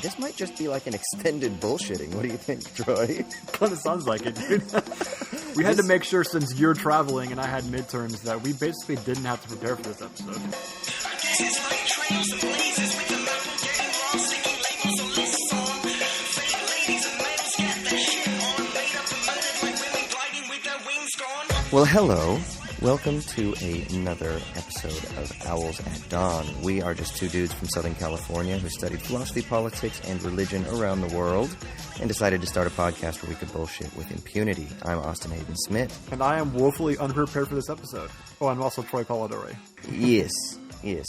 This might just be like an extended bullshitting. What do you think, Troy? Kind of sounds like it, dude. We had to make sure, since you're traveling and I had midterms, that we basically didn't have to prepare for this episode. Well, hello. Welcome to another episode of Owls at Dawn. We are just two dudes from Southern California who studied philosophy, politics, and religion around the world and decided to start a podcast where we could bullshit with impunity. I'm Austin Hayden Smith. And I am woefully unprepared for this episode. Oh, I'm also Troy Polidori. Yes.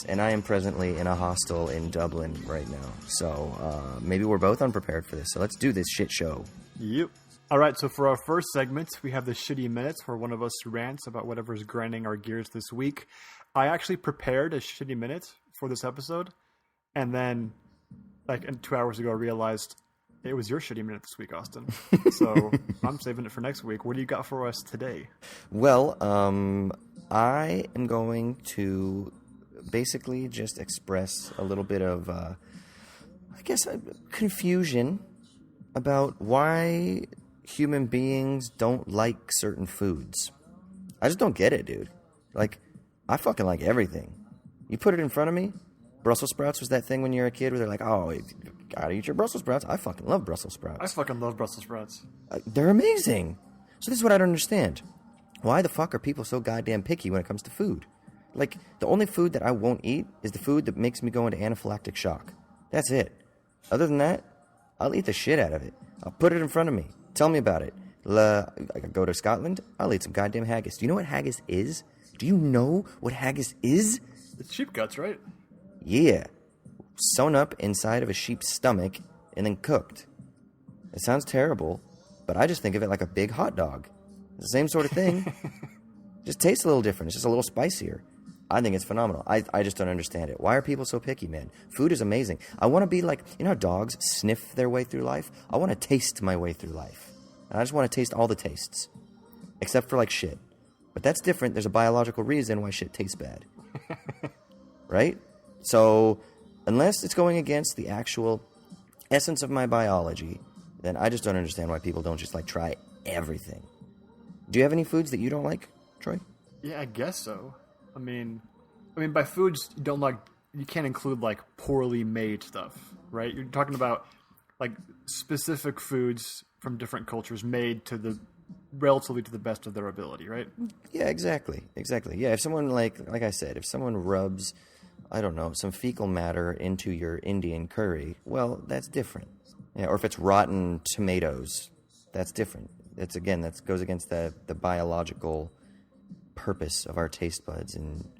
And I am presently in a hostel in Dublin right now. So maybe we're both unprepared for this. So let's do this shit show. Yep. All right, so for our first segment, we have the Shitty Minutes, where one of us rants about whatever's grinding our gears this week. I actually prepared a Shitty Minute for this episode, and then, 2 hours ago, I realized it was your Shitty Minute this week, Austin. So I'm saving it for next week. What do you got for us today? Well, I am going to basically just express a little bit of, confusion about why human beings don't like certain foods. I just don't get it, dude. I fucking like everything. You put it in front of me. Brussels sprouts was that thing when you were a kid where they're like, oh, you gotta eat your Brussels sprouts. I fucking love Brussels sprouts. I fucking love Brussels sprouts. They're amazing. So this is what I don't understand. Why the fuck are people so goddamn picky when it comes to food? The only food that I won't eat is the food that makes me go into anaphylactic shock. That's it. Other than that, I'll eat the shit out of it. I'll put it in front of me. Tell me about it. I could go to Scotland. I'll eat some goddamn haggis. Do you know what haggis is? Do you know what haggis is? It's sheep guts, right? Yeah. Sewn up inside of a sheep's stomach and then cooked. It sounds terrible, but I just think of it like a big hot dog. It's the same sort of thing. Just tastes a little different. It's just a little spicier. I think it's phenomenal. I just don't understand it. Why are people so picky, man? Food is amazing. I want to be like, you know how dogs sniff their way through life? I want to taste my way through life. And I just want to taste all the tastes. Except for shit. But that's different. There's a biological reason why shit tastes bad. Right? So, unless it's going against the actual essence of my biology, then I just don't understand why people don't just try everything. Do you have any foods that you don't like, Troy? Yeah, I guess so. I mean, by foods, you can't include poorly made stuff, right? You're talking about specific foods from different cultures made to relatively to the best of their ability, right? Yeah, exactly. Yeah, if someone like I said, if someone rubs, I don't know, some fecal matter into your Indian curry, well, that's different. Yeah, or if it's rotten tomatoes, that's different. That goes against the biological purpose of our taste buds and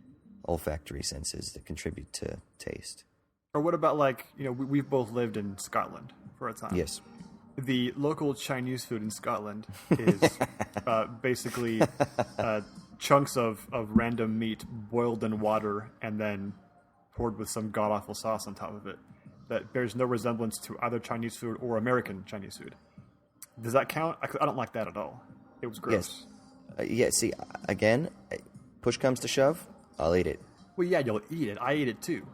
olfactory senses that contribute to taste. Or what about we've both lived in Scotland for a time. Yes. The local Chinese food in Scotland is basically chunks of random meat boiled in water and then poured with some god-awful sauce on top of it that bears no resemblance to either Chinese food or American Chinese food. Does that count? I don't like that at all. It was gross. Yes. See, again, push comes to shove, I'll eat it. Well, yeah, you'll eat it. I ate it too.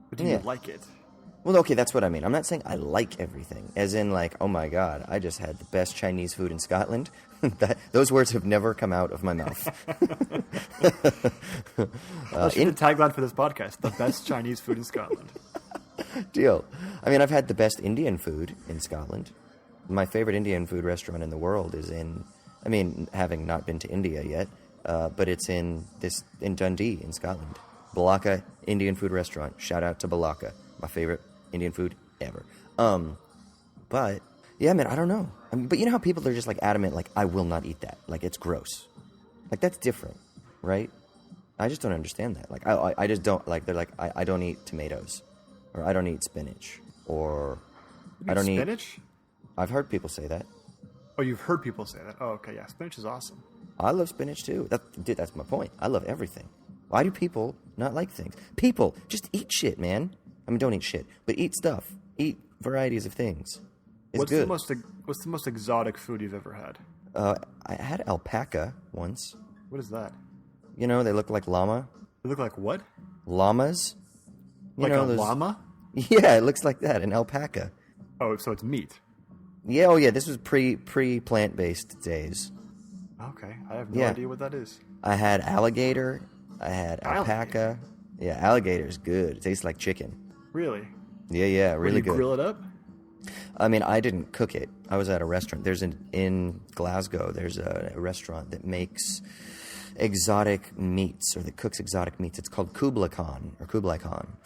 But do you like it? Well, okay, that's what I mean. I'm not saying I like everything, as in oh my God, I just had the best Chinese food in Scotland. Those words have never come out of my mouth. That's the tagline for this podcast, the best Chinese food in Scotland. Deal. I mean, I've had the best Indian food in Scotland. My favorite Indian food restaurant in the world is having not been to India yet, but it's in Dundee in Scotland. Balaka Indian food restaurant. Shout out to Balaka. My favorite Indian food ever. But yeah, man, I don't know. But you know how people are just adamant, I will not eat that. It's gross. That's different, right? I just don't understand that. I just don't they're I don't eat tomatoes, or I don't eat spinach, or I don't eat spinach. I've heard people say that. Oh, you've heard people say that. Oh, okay, yeah, spinach is awesome. I love spinach too. Dude, that's my point. I love everything. Why do people not like things? People, just eat shit, man. Don't eat shit, but eat stuff. Eat varieties of things. It's good. What's the most exotic food you've ever had? I had alpaca once. What is that? They look like llama. They look like what? Llamas. Like a llama? Yeah, it looks like that. An alpaca. Oh, so it's meat. Yeah. Oh, yeah. This was pre plant-based days. Okay, I have no idea what that is. I had alligator. I had alpaca. Yeah, alligator's good. It tastes like chicken. Really? Yeah, really good. Grill it up? I mean, I didn't cook it. I was at a restaurant. In Glasgow, there's a restaurant that makes exotic meats, or that cooks exotic meats. It's called Kublai Khan.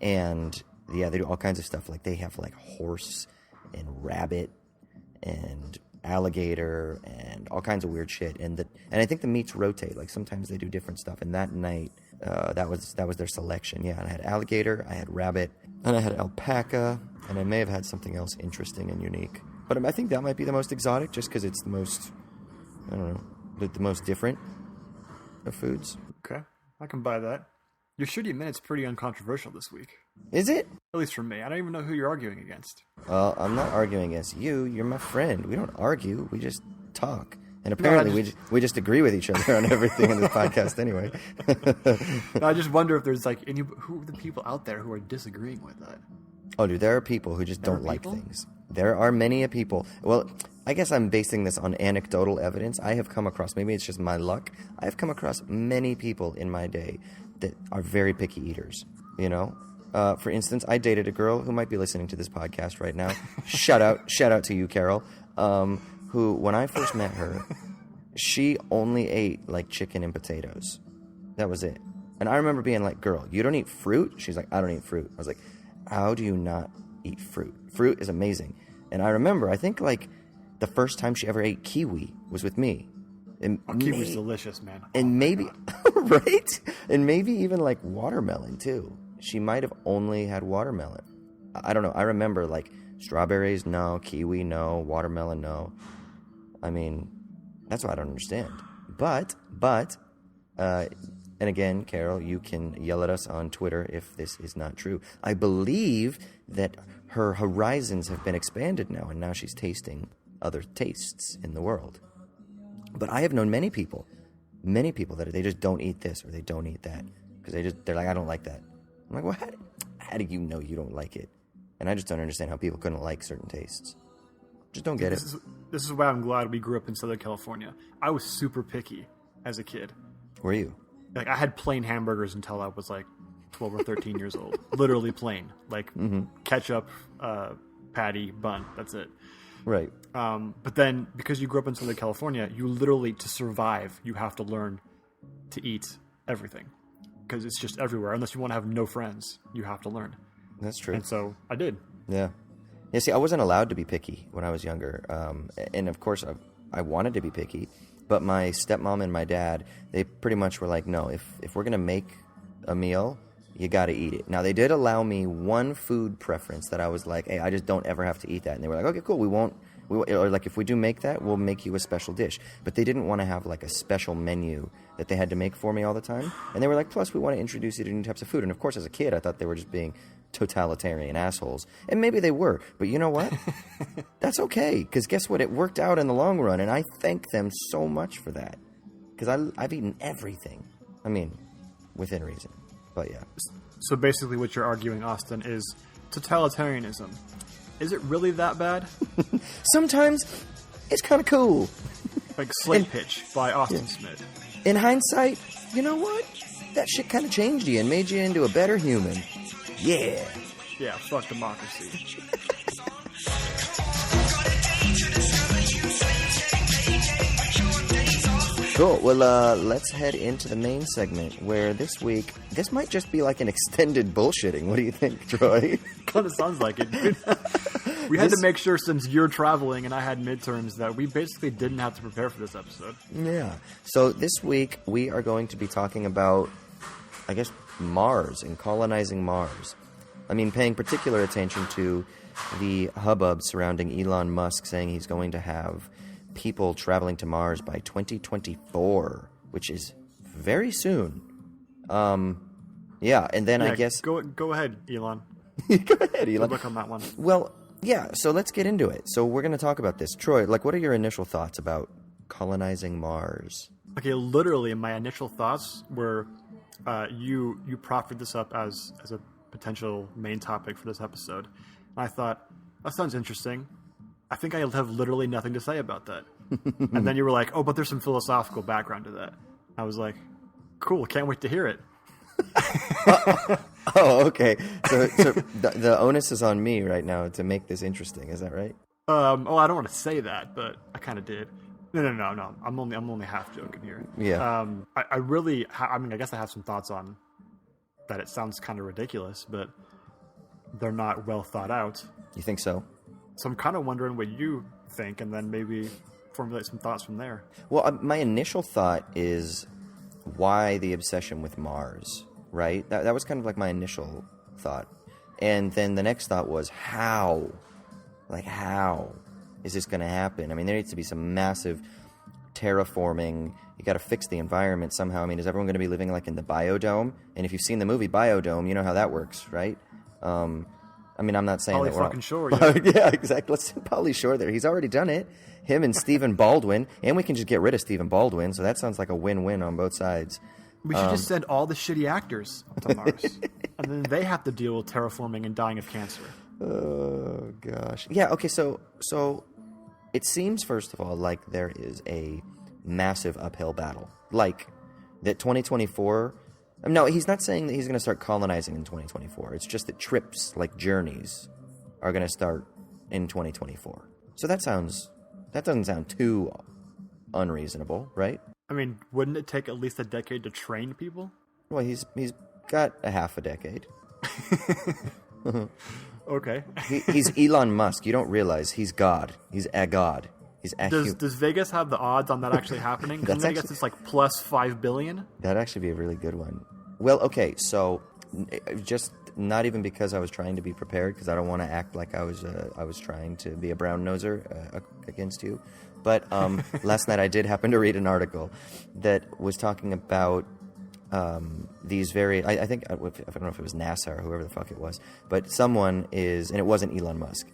And yeah, they do all kinds of stuff. Like they have like horse and rabbit and alligator and all kinds of weird shit. And I think the meats rotate. Like sometimes they do different stuff. And that night, that was their selection. Yeah, and I had alligator, I had rabbit, and I had alpaca, and I may have had something else interesting and unique. But I think that might be the most exotic, just because it's the most, I don't know, the most different of foods. Okay, I can buy that. Your shitty minute's pretty uncontroversial this week. Is it? At least for me. I don't even know who you're arguing against. Well, I'm not arguing against you. You're my friend. We don't argue. We just talk. And apparently we just agree with each other on everything in this podcast anyway. I just wonder if there's like who are the people out there who are disagreeing with that? Oh, dude, there are people who just don't like things. There are many people. Well, I guess I'm basing this on anecdotal evidence. I have come across, maybe it's just my luck, I have come across many people in my day that are very picky eaters, you know? For instance, I dated a girl who might be listening to this podcast right now. Shout out to you, Carol. Who, when I first met her, she only ate like chicken and potatoes. That was it. And I remember being like, girl, you don't eat fruit? She's like, I don't eat fruit. I was like, how do you not eat fruit? Fruit is amazing. And I remember, I think like the first time she ever ate kiwi was with me. And kiwi's delicious, man. And maybe, right? And maybe even like watermelon too. She might have only had watermelon. I don't know. I remember like strawberries, no. Kiwi, no. Watermelon, no. I mean, that's what I don't understand. But, and again, Carol, you can yell at us on Twitter if this is not true. I believe that her horizons have been expanded now, and now she's tasting other tastes in the world. But I have known many people that they just don't eat this or they don't eat that because they're like, I don't like that. I'm like, well, how do you know you don't like it? And I just don't understand how people couldn't like certain tastes. Just don't get it. This is why I'm glad we grew up in Southern California. I was super picky as a kid. Were you? Like, I had plain hamburgers until I was like 12 or 13 years old. Literally plain. Like, ketchup, patty, bun. That's it. Right. But then, because you grew up in Southern California, you literally, to survive, you have to learn to eat everything. Because it's just everywhere. Unless you want to have no friends, you have to learn. That's true. And so, I did. Yeah. Yeah, see, I wasn't allowed to be picky when I was younger. And, of course, I wanted to be picky. But my stepmom and my dad, they pretty much were like, no, if we're going to make a meal, you got to eat it. Now, they did allow me one food preference that I was like, hey, I just don't ever have to eat that. And they were like, okay, cool, we won't, or like if we do make that, we'll make you a special dish. But they didn't want to have like a special menu that they had to make for me all the time. And they were like, plus we want to introduce you to new types of food. And of course, as a kid, I thought they were just being totalitarian assholes. And maybe they were. But you know what? That's okay. Because guess what? It worked out in the long run. And I thank them so much for that. Because I've eaten everything. I mean, within reason. But yeah. So basically what you're arguing, Austin, is totalitarianism. Is it really that bad? Sometimes it's kind of cool. Like Slate Pitch by Austin Smith. In hindsight, you know what? That shit kind of changed you and made you into a better human. Yeah. Yeah, fuck democracy. Cool. Well, let's head into the main segment where this week, this might just be like an extended bullshitting. What do you think, Troy? Kind of sounds like it, dude. We had to make sure, since you're traveling and I had midterms, that we basically didn't have to prepare for this episode. Yeah. So this week, we are going to be talking about, I guess, Mars and colonizing Mars. I mean, paying particular attention to the hubbub surrounding Elon Musk saying he's going to have people traveling to Mars by 2024, which is very soon. Yeah, and then I guess... Go ahead, Elon. Go ahead, Elon. Good luck on that one. Well, yeah, so let's get into it. So we're going to talk about this. Troy, like, what are your initial thoughts about colonizing Mars? Okay, literally, my initial thoughts were... You proffered this up as a potential main topic for this episode. And I thought, that sounds interesting. I think I have literally nothing to say about that. And then you were like, oh, but there's some philosophical background to that. I was like, cool, can't wait to hear it. Oh, okay. So the onus is on me right now to make this interesting. Is that right? I don't want to say that, but I kind of did. No. I'm only half joking here. Yeah. I guess I have some thoughts on that. It sounds kind of ridiculous, but they're not well thought out. You think so? So I'm kind of wondering what you think, and then maybe formulate some thoughts from there. Well, my initial thought is, why the obsession with Mars, right? That was kind of like my initial thought. And then the next thought was, how? Like, how is this going to happen? I mean, there needs to be some massive terraforming. You got to fix the environment somehow. I mean, is everyone going to be living like in the biodome? And if you've seen the movie Biodome, you know how that works, right? I mean, I'm not saying Pauly that we're fucking Shore, yeah. Yeah, exactly. Let's send Pauly Shore there. He's already done it. Him and Stephen Baldwin, and we can just get rid of Stephen Baldwin. So that sounds like a win-win on both sides. We should just send all the shitty actors to Mars, and then they have to deal with terraforming and dying of cancer. Oh gosh. Yeah. Okay. So it seems, first of all, like there is a massive uphill battle. Like that 2024. No, he's not saying that he's going to start colonizing in 2024. It's just that trips, like journeys, are going to start in 2024. So that doesn't sound too unreasonable, right? I mean, wouldn't it take at least a decade to train people? Well, he's got a half a decade. Okay. He's Elon Musk. You don't realize he's God. He's a god. Does Vegas have the odds on that actually happening? Because I guess it's like plus 5 billion. That'd actually be a really good one. Well, okay, so just not even because I was trying to be prepared, because I don't want to act like I was trying to be a brown noser against you. But last night I did happen to read an article that was talking about these very, I don't know if it was NASA or whoever the fuck it was, but someone is, and it wasn't Elon Musk,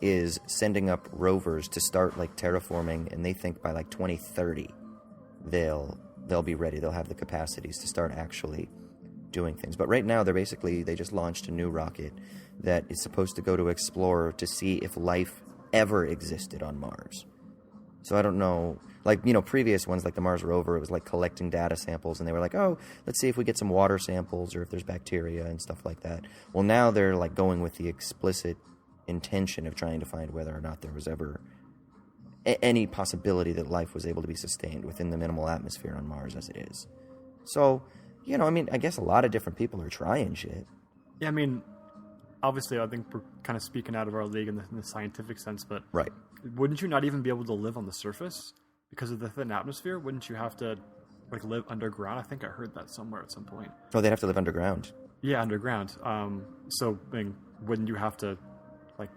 is sending up rovers to start like terraforming, and they think by like 2030 they'll be ready. They'll have the capacities to start actually doing things. But right now they just launched a new rocket that is supposed to go to explore to see if life ever existed on Mars. So I don't know, like, previous ones like the Mars rover, it was like collecting data samples, and they were like, oh, let's see if we get some water samples or if there's bacteria and stuff like that. Well, now they're like going with the explicit intention of trying to find whether or not there was ever any possibility that life was able to be sustained within the minimal atmosphere on Mars as it is. So, I mean, I guess a lot of different people are trying shit. Yeah, I mean, obviously I think we're kind of speaking out of our league in the scientific sense, but right. Wouldn't you not even be able to live on the surface because of the thin atmosphere? Wouldn't you have to like live underground? I think I heard that somewhere at some point. Oh, they'd have to live underground. Yeah, underground. So I mean, wouldn't you have to like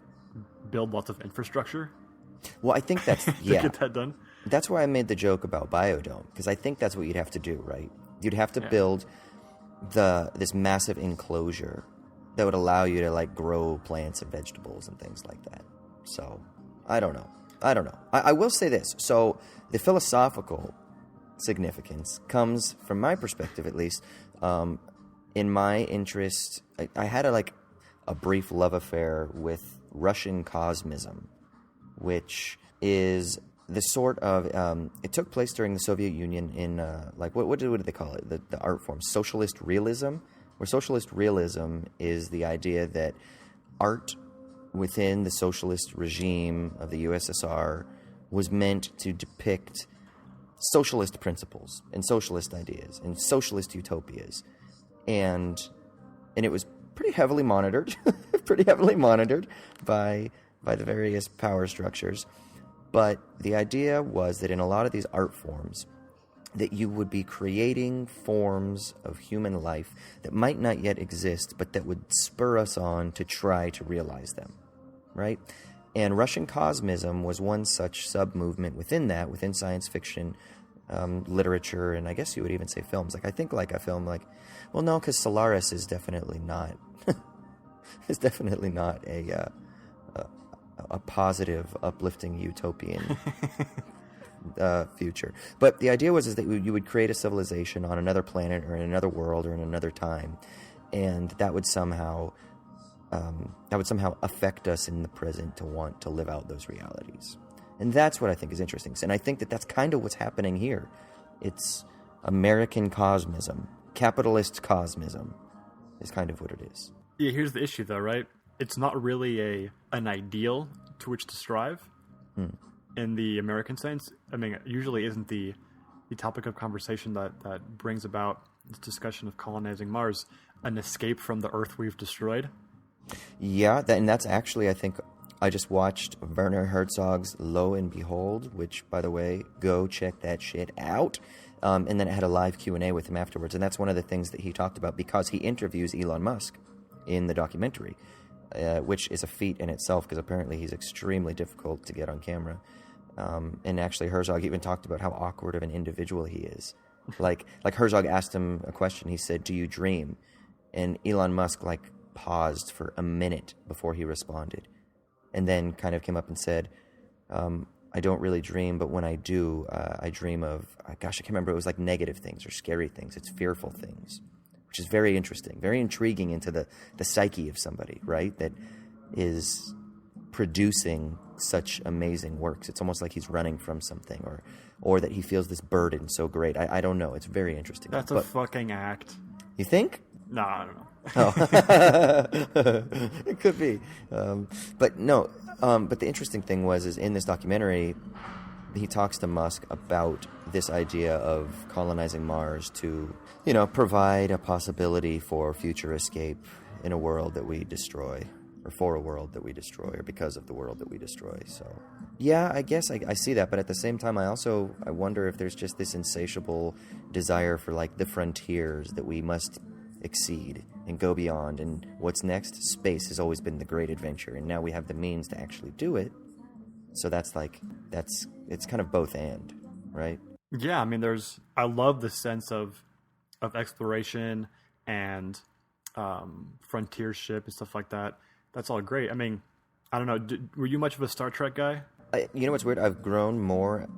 build lots of infrastructure? Well, I think that's to get that done. That's why I made the joke about Biodome, because I think that's what you'd have to do, right? You'd have to build this massive enclosure that would allow you to like grow plants and vegetables and things like that. So I don't know. I will say this. So the philosophical significance comes, from my perspective at least, in my interest. I had a brief love affair with Russian cosmism, which is the sort of it took place during the Soviet Union in what did they call it? The art form, socialist realism, where socialist realism is the idea that art within the socialist regime of the USSR was meant to depict socialist principles and socialist ideas and socialist utopias, and it was pretty heavily monitored, by the various power structures. But the idea was that in a lot of these art forms, that you would be creating forms of human life that might not yet exist, but that would spur us on to try to realize them, right? And Russian cosmism was one such sub-movement within science fiction, literature, and I guess you would even say films. Like, I think like a film like, well, no, because Solaris is definitely not, a positive, uplifting, utopian future. But the idea was that you would create a civilization on another planet or in another world or in another time, and that would somehow affect us in the present to want to live out those realities. And that's what I think is interesting. And I think that that's kind of what's happening here. It's American cosmism, capitalist cosmism is kind of what it is. Yeah, here's the issue, though, right? It's not really an ideal to which to strive in the American sense. I mean, it usually isn't the topic of conversation that brings about this discussion of colonizing Mars an escape from the Earth we've destroyed. Yeah, and that's actually, I think, I just watched Werner Herzog's Lo and Behold, which, by the way, go check that shit out. And then it had a live Q&A with him afterwards. And that's one of the things that he talked about because he interviews Elon Musk in the documentary, which is a feat in itself because apparently he's extremely difficult to get on camera. And actually Herzog even talked about how awkward of an individual he is. Like Herzog asked him a question. He said, "Do you dream?" And Elon Musk paused for a minute before he responded. And then kind of came up and said, I don't really dream, but when I do, I dream of, I can't remember, it was negative things or scary things. It's fearful things, which is very interesting, very intriguing into the psyche of somebody, right, that is producing such amazing works. It's almost like he's running from something or that he feels this burden so great. I don't know. It's very interesting. That's a fucking act. You think? No, I don't know. Oh. It could be. But no. But the interesting thing is in this documentary, he talks to Musk about this idea of colonizing Mars to, provide a possibility for future escape in a world that we destroy, or for a world that we destroy, or because of the world that we destroy. So, yeah, I guess I see that. But at the same time, I wonder if there's just this insatiable desire for the frontiers that we must exceed and go beyond. And what's next? Space has always been the great adventure, and now we have the means to actually do it. So it's kind of both and, right? Yeah, I mean, I love the sense of exploration and frontiership and stuff like that. That's all great. I mean, I don't know. Were you much of a Star Trek guy? You know what's weird? I've grown more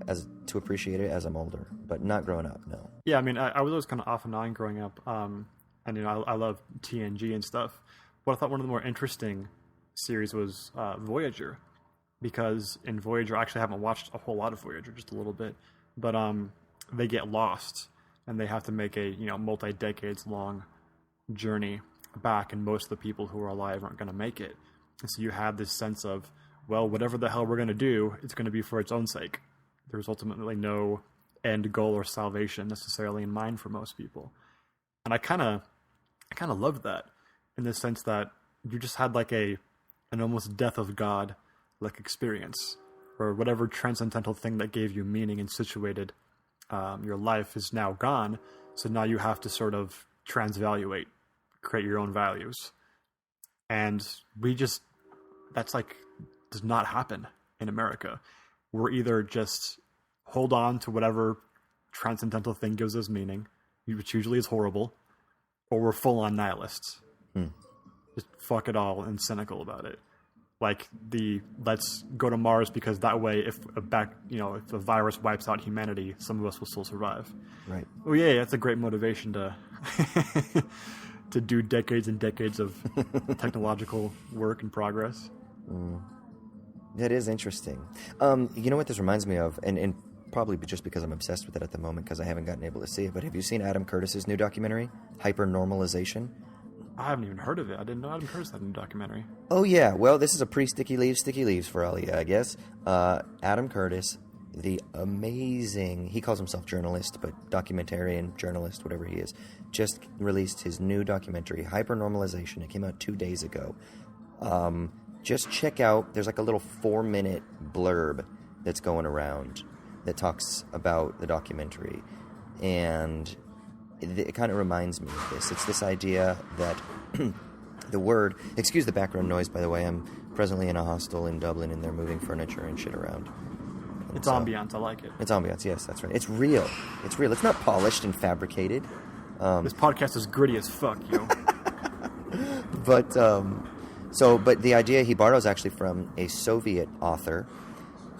to appreciate it as I'm older, but not growing up, no. Yeah, I mean, I was always kind of off and on growing up. And I love TNG and stuff. But I thought one of the more interesting series was Voyager, because in Voyager, I actually haven't watched a whole lot of Voyager, just a little bit, but they get lost and they have to make a multi-decades long journey back, and most of the people who are alive aren't going to make it. And so you have this sense of, well, whatever the hell we're going to do, it's going to be for its own sake. There's ultimately no end goal or salvation necessarily in mind for most people. And I kind of loved that in the sense that you just had an almost death of God experience, or whatever transcendental thing that gave you meaning and situated your life is now gone. So now you have to sort of transvaluate, create your own values. And that's does not happen in America. We're either just hold on to whatever transcendental thing gives us meaning, which usually is horrible, or we're full-on nihilists. Just fuck it all and cynical about it. Let's go to Mars because that way, if a virus wipes out humanity, some of us will still survive. Right. Oh yeah, that's a great motivation to to do decades and decades of technological work and progress. That is interesting. You know what this reminds me of, and probably just because I'm obsessed with it at the moment because I haven't gotten able to see it, but have you seen Adam Curtis's new documentary, Hypernormalization? I haven't even heard of it. I didn't know Adam Curtis had a new documentary. Oh, yeah. Well, this is a pre-Sticky Leaves for all of you, I guess. Adam Curtis, the amazing, he calls himself journalist, but documentarian, journalist, whatever he is, just released his new documentary, Hypernormalization. It came out 2 days ago. Just check out, there's a little 4-minute blurb that's going around that talks about the documentary, and it kind of reminds me of this. It's this idea that the word, excuse the background noise, by the way, I'm presently in a hostel in Dublin and they're moving furniture and shit around. And it's ambiance, I like it. It's ambiance, yes, that's right. It's real. It's not polished and fabricated. This podcast is gritty as fuck, yo. But the idea he borrows actually from a Soviet author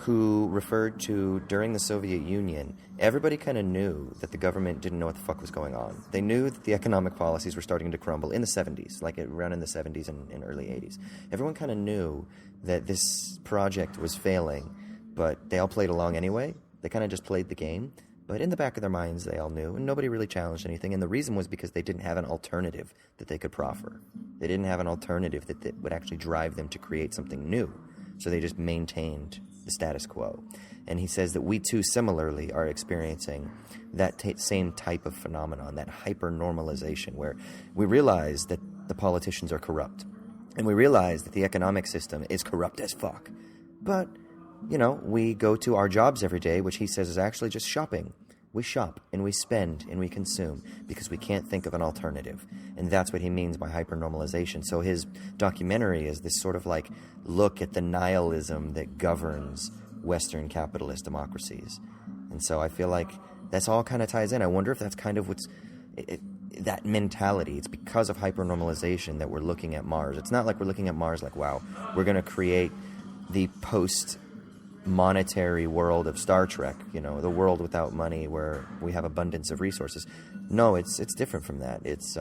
who referred to during the Soviet Union, everybody kind of knew that the government didn't know what the fuck was going on. They knew that the economic policies were starting to crumble in the 70s, like around in the 70s and early 80s. Everyone kind of knew that this project was failing, but they all played along anyway. They kind of just played the game. But in the back of their minds, they all knew, and nobody really challenged anything. And the reason was because they didn't have an alternative that they could proffer. They didn't have an alternative that would actually drive them to create something new. So they just maintained the status quo. And he says that we too similarly are experiencing that same type of phenomenon, that hyper-normalization, where we realize that the politicians are corrupt. And we realize that the economic system is corrupt as fuck. But, you know, we go to our jobs every day, which he says is actually just shopping. We shop and we spend and we consume because we can't think of an alternative. And that's what he means by hyper-normalization. So his documentary is this sort of like look at the nihilism that governs Western capitalist democracies. And so I feel like that's all kind of ties in. I wonder if that's kind of what's that mentality. It's because of hyper-normalization that we're looking at Mars. It's not like we're looking at Mars like, wow, we're going to create the post-monetary world of Star Trek, you know, the world without money where we have abundance of resources. No, it's different from that. It's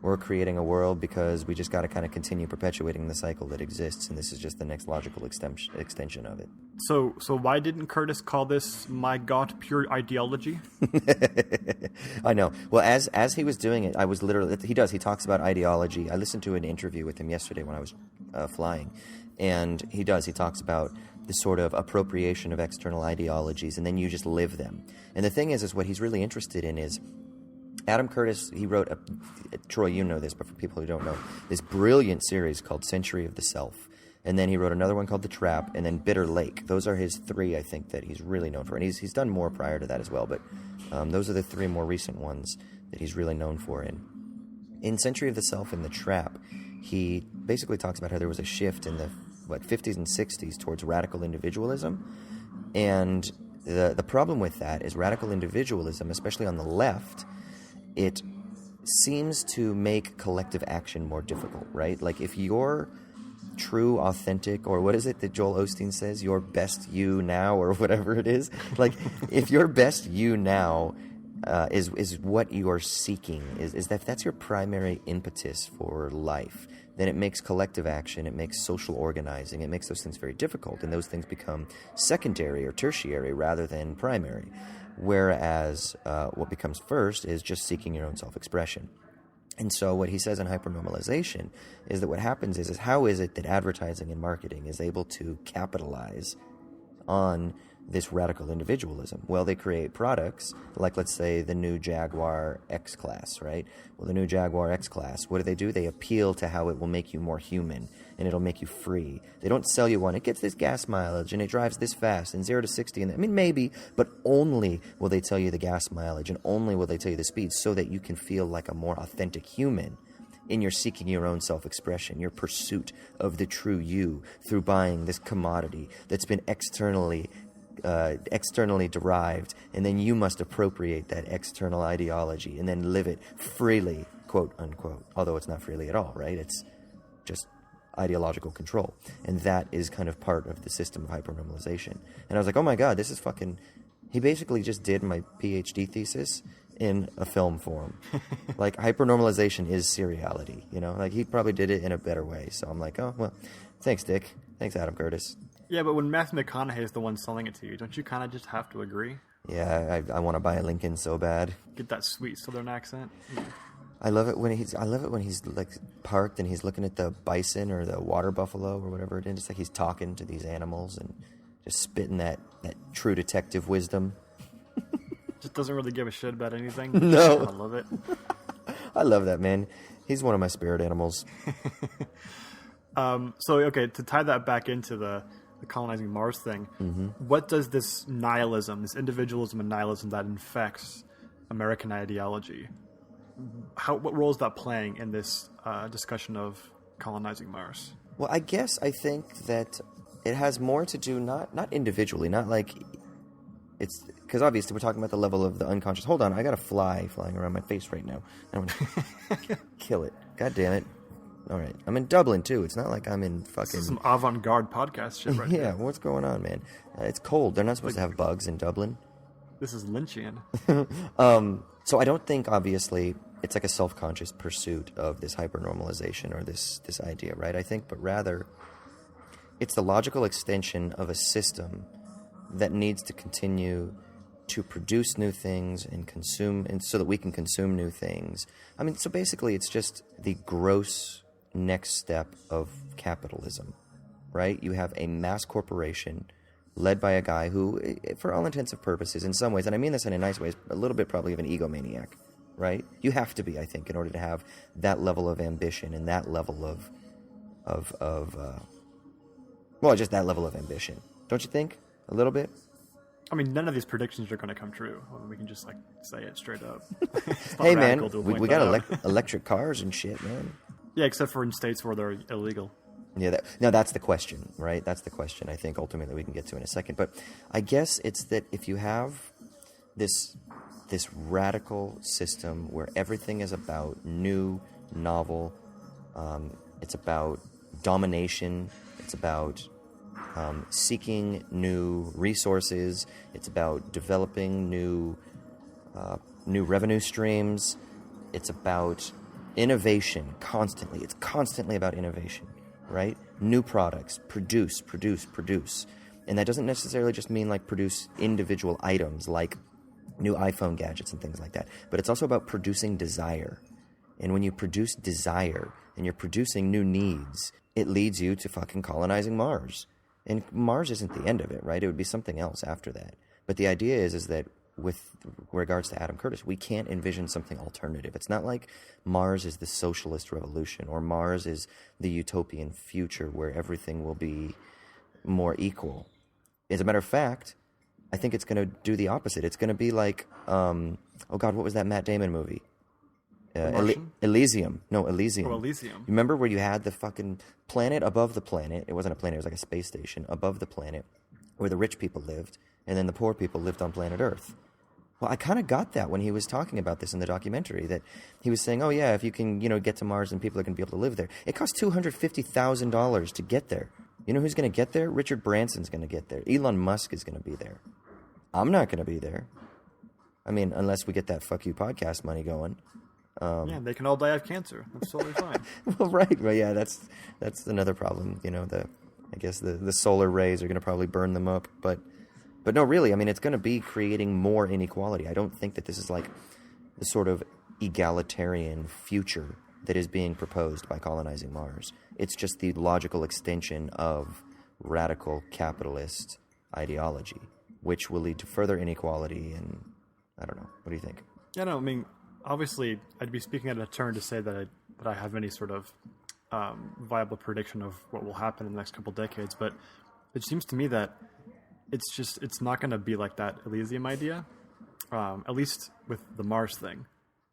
we're creating a world because we just got to kind of continue perpetuating the cycle that exists, and this is just the next logical extension of it. So why didn't Curtis call this, my God, pure ideology? I know. Well, as he was doing it, I was literally, he talks about ideology. I listened to an interview with him yesterday when I was flying, and he talks about the sort of appropriation of external ideologies, and then you just live them. And the thing is what he's really interested in is, Adam Curtis, he wrote, Troy, you know this, but for people who don't know, this brilliant series called Century of the Self. And then he wrote another one called The Trap, and then Bitter Lake. Those are his three, I think, that he's really known for. And he's done more prior to that as well, but those are the three more recent ones that he's really known for. In Century of the Self and The Trap, he basically talks about how there was a shift in the 50s and 60s towards radical individualism. And the problem with that is radical individualism, especially on the left, it seems to make collective action more difficult, right? Like if you're true, authentic, or what is it that Joel Osteen says, your best you now, or whatever it is, like if your best you now is what you're seeking, is that's your primary impetus for life, then it makes collective action, it makes social organizing, it makes those things very difficult, and those things become secondary or tertiary rather than primary. Whereas what becomes first is just seeking your own self-expression. And so what he says in hypernormalization is that what happens is how is it that advertising and marketing is able to capitalize on this radical individualism? Well, they create products like, let's say, the new Jaguar X-Class, right? Well, the new Jaguar X-Class, what do? They appeal to how it will make you more human and it'll make you free. They don't sell you one. It gets this gas mileage and it drives this fast and 0 to 60. And I mean, maybe, but only will they tell you the gas mileage and only will they tell you the speed so that you can feel like a more authentic human in your seeking your own self-expression, your pursuit of the true you through buying this commodity that's been externally derived, and then you must appropriate that external ideology and then live it freely, quote unquote, although it's not freely at all, right? It's just ideological control, and that is kind of part of the system of hypernormalization. And I was like, oh my god, this is fucking, he basically just did my PhD thesis in a film form. Like, hypernormalization is seriality, you know, like he probably did it in a better way. So I'm like, oh well, thanks Dick, thanks Adam Curtis. Yeah, but when Matthew McConaughey is the one selling it to you, don't you kind of just have to agree? Yeah, I want to buy a Lincoln so bad. Get that sweet Southern accent. Yeah. I love it when he's like parked and he's looking at the bison or the water buffalo or whatever it is. It's like he's talking to these animals and just spitting that true detective wisdom. Just doesn't really give a shit about anything. No. I love it. I love that, man. He's one of my spirit animals. So, okay, to tie that back into the colonizing Mars thing, what does this nihilism, this individualism and nihilism that infects American ideology, what role is that playing in this discussion of colonizing Mars? Well, I think that it has more to do not individually, not like it's because obviously we're talking about the level of the unconscious. Hold on, I got a fly flying around my face right now. I'm gonna kill it. God damn it! All right. I'm in Dublin, too. It's not like I'm in This fucking... is some avant-garde podcast shit right yeah, here. what's going on, man? It's cold. They're not supposed to have bugs in Dublin. This is Lynchian. So I don't think, obviously, it's like a self-conscious pursuit of this hypernormalization or this idea, right? I think, but rather, it's the logical extension of a system that needs to continue to produce new things and consume, and so that we can consume new things. I mean, so basically it's just the gross next step of capitalism, right? You have a mass corporation led by a guy who, for all intents and purposes, in some ways, and I mean this in a nice way, is a little bit probably of an egomaniac, right? You have to be, I think, in order to have that level of ambition and that level just that level of ambition. Don't you think? A little bit? I mean, none of these predictions are going to come true. I mean, we can just, like, say it straight up. Hey, man, we got electric cars and shit, man. Yeah, except for in states where they're illegal. Yeah, that's the question, right? That's the question I think ultimately we can get to in a second. But I guess it's that if you have this radical system where everything is about new, novel, it's about domination, it's about seeking new resources, it's about developing new revenue streams, it's about innovation constantly. It's constantly about innovation, right? New products, produce. And that doesn't necessarily just mean like produce individual items like new iPhone gadgets and things like that, but it's also about producing desire. And when you produce desire and you're producing new needs, it leads you to fucking colonizing Mars. And Mars isn't the end of it, right? It would be something else after that. But the idea is that with regards to Adam Curtis, we can't envision something alternative. It's not like Mars is the socialist revolution or Mars is the utopian future where everything will be more equal. As a matter of fact, I think it's going to do the opposite. It's going to be like, oh God, what was that Matt Damon movie? Elysium. No, Elysium. Oh, Elysium. Remember where you had the fucking planet above the planet? It wasn't a planet, it was like a space station above the planet where the rich people lived, and then the poor people lived on planet Earth. Well, I kind of got that when he was talking about this in the documentary, that he was saying, oh yeah, if you can, get to Mars and people are going to be able to live there. It costs $250,000 to get there. You know who's going to get there? Richard Branson's going to get there. Elon Musk is going to be there. I'm not going to be there. I mean, unless we get that Fuck You podcast money going. Yeah, they can all die of cancer. That's totally fine. Well, right. Well, yeah, that's another problem. I guess the solar rays are going to probably burn them up. But no, really, I mean, it's going to be creating more inequality. I don't think that this is like the sort of egalitarian future that is being proposed by colonizing Mars. It's just the logical extension of radical capitalist ideology, which will lead to further inequality. And I don't know. What do you think? Yeah, no, I mean, obviously, I'd be speaking out of turn to say that I have any sort of viable prediction of what will happen in the next couple decades, but it seems to me that it's not going to be like that Elysium idea, at least with the Mars thing.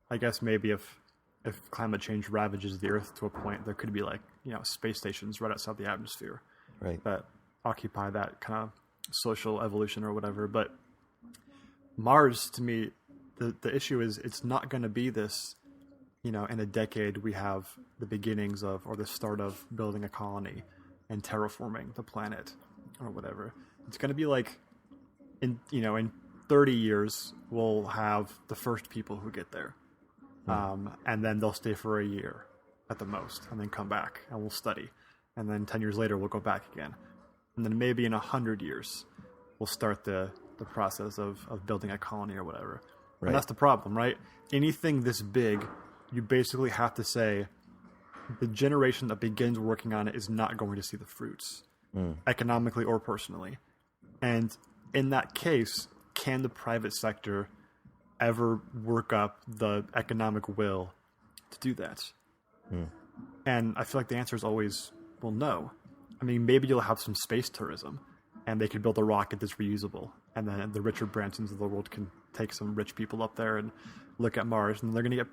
I guess maybe if climate change ravages the Earth to a point, there could be like, space stations right outside the atmosphere, right, that occupy that kind of social evolution or whatever. But Mars, to me, the issue is it's not going to be this, in a decade we have the beginnings of or the start of building a colony and terraforming the planet or whatever. It's going to be like in 30 years we'll have the first people who get there, and then they'll stay for a year at the most and then come back and we'll study, and then 10 years later we'll go back again, and then maybe in 100 years we'll start the process of building a colony or whatever. Right. And that's the problem, right? Anything this big, you basically have to say the generation that begins working on it is not going to see the fruits, economically or personally. And in that case, can the private sector ever work up the economic will to do that? And I feel like the answer is always, well, no. I mean, maybe you'll have some space tourism, and they could build a rocket that's reusable, and then the Richard Bransons of the world can take some rich people up there and look at Mars, and they're going to get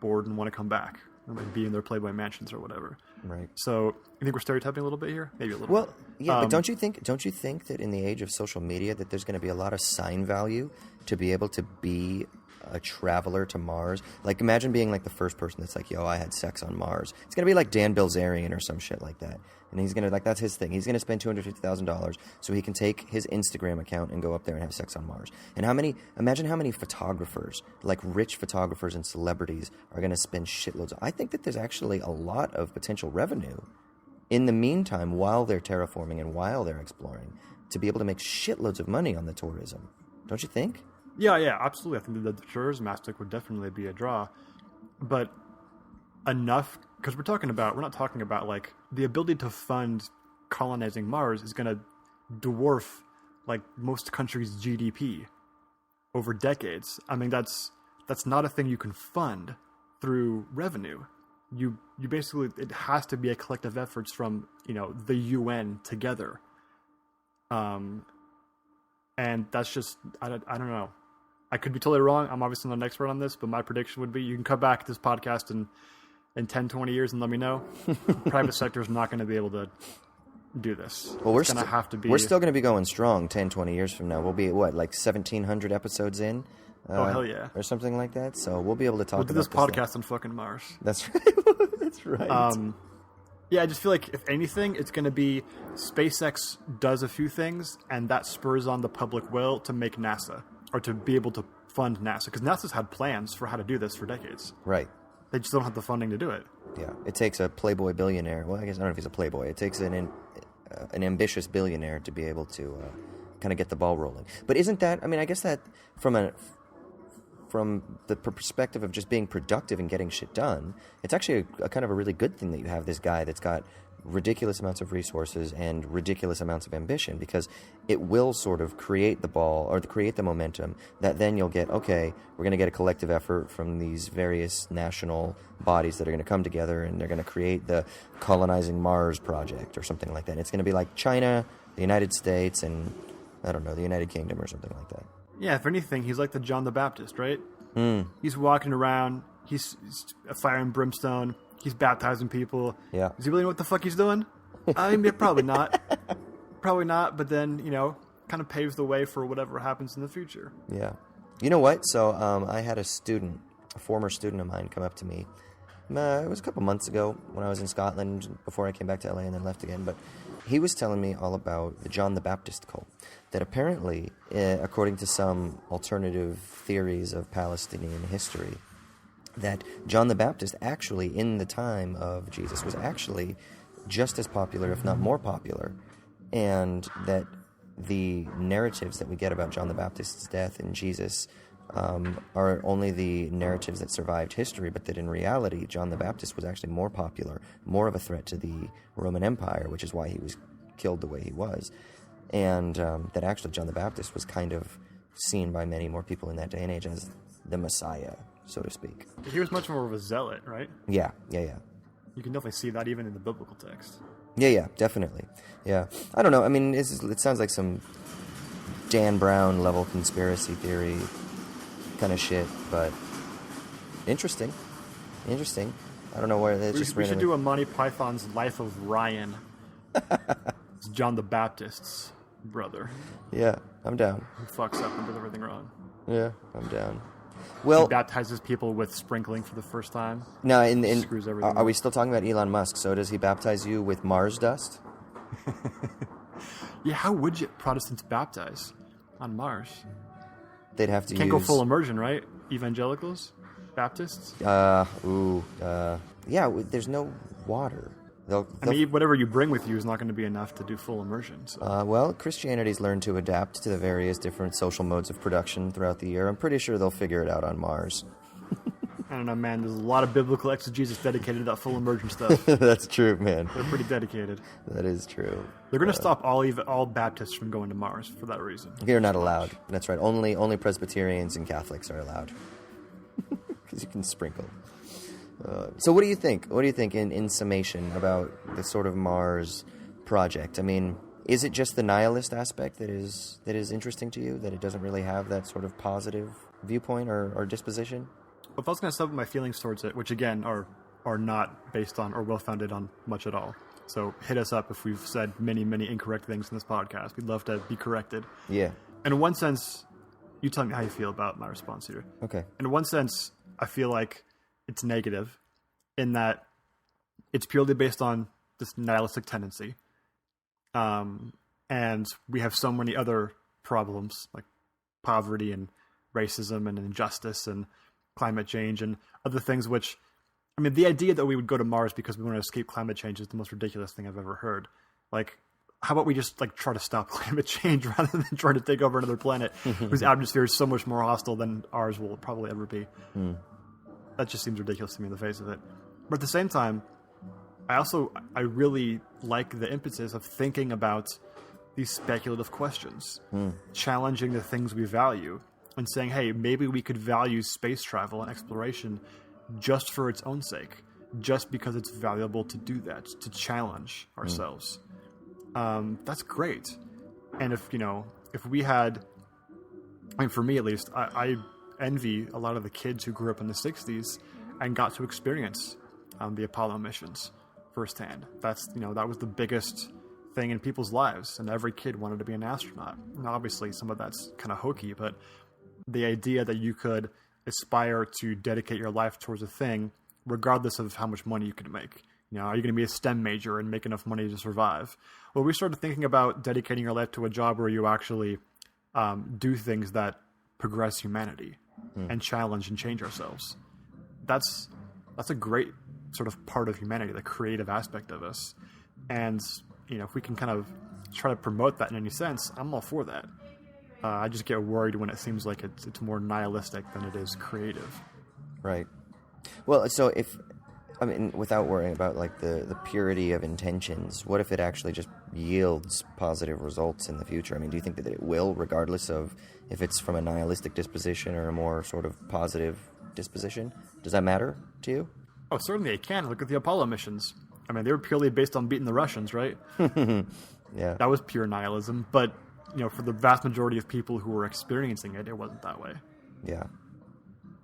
bored and want to come back and be in their Playboy mansions or whatever. Right. So, you think we're stereotyping a little bit here? Maybe a little. Well, bit. Yeah, but don't you think that in the age of social media that there's going to be a lot of sign value to be able to be a traveler to Mars. Like, imagine being like the first person that's like, yo, I had sex on Mars. It's going to be like Dan Bilzerian or some shit like that. And he's going to, like, that's his thing. He's going to spend $250,000 so he can take his Instagram account and go up there and have sex on Mars. And imagine how many photographers, like rich photographers and celebrities, are going to spend shitloads. I think that there's actually a lot of potential revenue in the meantime while they're terraforming and while they're exploring to be able to make shitloads of money on the tourism. Don't you think? Yeah, absolutely. I think that the tourism aspect would definitely be a draw. But enough, because we're not talking about like the ability to fund colonizing Mars is going to dwarf like most countries' GDP over decades. I mean, that's not a thing you can fund through revenue. You basically, it has to be a collective efforts from, the UN together. And that's just, I don't know. I could be totally wrong. I'm obviously not an expert on this, but my prediction would be you can come back to this podcast in 10, 20 years and let me know. Private sector is not going to be able to do this. Well, we're still going to be going strong 10, 20 years from now. We'll be, like 1,700 episodes in? Oh, hell yeah. Or something like that. So we'll be able to talk about this podcast on fucking Mars. That's right. That's right. Yeah, I just feel like, if anything, it's going to be SpaceX does a few things, and that spurs on the public will to make NASA, or to be able to fund NASA. Because NASA's had plans for how to do this for decades. Right. They just don't have the funding to do it. Yeah, it takes a playboy billionaire. Well, I guess I don't know if he's a playboy. It takes an ambitious billionaire to be able to kind of get the ball rolling. But isn't that? I mean, I guess that from the perspective of just being productive and getting shit done, it's actually a kind of a really good thing that you have this guy that's got ridiculous amounts of resources and ridiculous amounts of ambition, because it will sort of create the ball or create the momentum that then you'll get, okay, we're going to get a collective effort from these various national bodies that are going to come together and they're going to create the colonizing Mars project or something like that. And it's going to be like China, the United States, and I don't know, the United Kingdom or something like that. Yeah, if anything, he's like the John the Baptist, right? He's walking around, he's a fire and brimstone, he's baptizing people. Yeah. Does he really know what the fuck he's doing? I mean, probably not. Probably not, but then, kind of paves the way for whatever happens in the future. Yeah. You know what? So I had a former student of mine come up to me. It was a couple months ago when I was in Scotland before I came back to LA and then left again. But he was telling me all about the John the Baptist cult. That apparently, according to some alternative theories of Palestinian history, that John the Baptist actually, in the time of Jesus, was actually just as popular, if not more popular, and that the narratives that we get about John the Baptist's death and Jesus are only the narratives that survived history, but that in reality, John the Baptist was actually more popular, more of a threat to the Roman Empire, which is why he was killed the way he was, and that actually John the Baptist was kind of seen by many more people in that day and age as the Messiah, so to speak. He was much more of a zealot, right? Yeah. You can definitely see that even in the biblical text. Yeah, definitely. Yeah. I don't know. I mean, it sounds like some Dan Brown level conspiracy theory kind of shit, but interesting. I don't know where that's just we should do a Monty Python's Life of Ryan. It's John the Baptist's brother. Yeah, I'm down. Who fucks up and does everything wrong. Yeah, I'm down. Well, he baptizes people with sprinkling for the first time. Now, screws everything are we still talking about Elon Musk? So does he baptize you with Mars dust? Yeah, how would Protestants baptize on Mars? They'd have to Can't go full immersion, right? Evangelicals? Baptists? Yeah, there's no water. I mean, whatever you bring with you is not going to be enough to do full immersion. So. Well, Christianity's learned to adapt to the various different social modes of production throughout the year. I'm pretty sure they'll figure it out on Mars. I don't know, man. There's a lot of biblical exegesis dedicated to that full immersion stuff. That's true, man. They're pretty dedicated. That is true. They're going to stop all Baptists from going to Mars for that reason. You're not allowed. That's right. Only Presbyterians and Catholics are allowed. Because you can sprinkle. So what do you think? What do you think in summation about the sort of Mars project? I mean, is it just the nihilist aspect that is interesting to you, that it doesn't really have that sort of positive viewpoint or disposition? Well, if I was going to sum up my feelings towards it, which again are not based on or well-founded on much at all. So hit us up if we've said many, many incorrect things in this podcast. We'd love to be corrected. Yeah. And in one sense, you tell me how you feel about my response here. Okay. In one sense, I feel like it's negative in that it's purely based on this nihilistic tendency. And we have so many other problems like poverty and racism and injustice and climate change and other things which, I mean, the idea that we would go to Mars because we want to escape climate change is the most ridiculous thing I've ever heard. Like, how about we just like try to stop climate change rather than trying to take over another planet whose atmosphere is so much more hostile than ours will probably ever be. That just seems ridiculous to me in the face of it. But at the same time, I really like the impetus of thinking about these speculative questions, challenging the things we value, and saying, hey, maybe we could value space travel and exploration just for its own sake, just because it's valuable to do that, to challenge ourselves. That's great. And if we had, I mean, for me at least, I envy a lot of the kids who grew up in the 60s and got to experience the Apollo missions firsthand. That was the biggest thing in people's lives, and every kid wanted to be an astronaut. And obviously, some of that's kind of hokey, but the idea that you could aspire to dedicate your life towards a thing, regardless of how much money you could make. Are you going to be a STEM major and make enough money to survive? Well, we started thinking about dedicating your life to a job where you actually do things that progress humanity and challenge and change ourselves. That's a great sort of part of humanity, the creative aspect of us. And, if we can kind of try to promote that in any sense, I'm all for that. I just get worried when it seems like it's more nihilistic than it is creative. Right. Well, so without worrying about like the purity of intentions, what if it actually just yields positive results in the future? I mean, do you think that it will, regardless of if it's from a nihilistic disposition or a more sort of positive disposition? Does that matter to you? Oh, certainly it can. Look at the Apollo missions. I mean, they were purely based on beating the Russians, right? Yeah. That was pure nihilism. But, for the vast majority of people who were experiencing it, it wasn't that way. Yeah.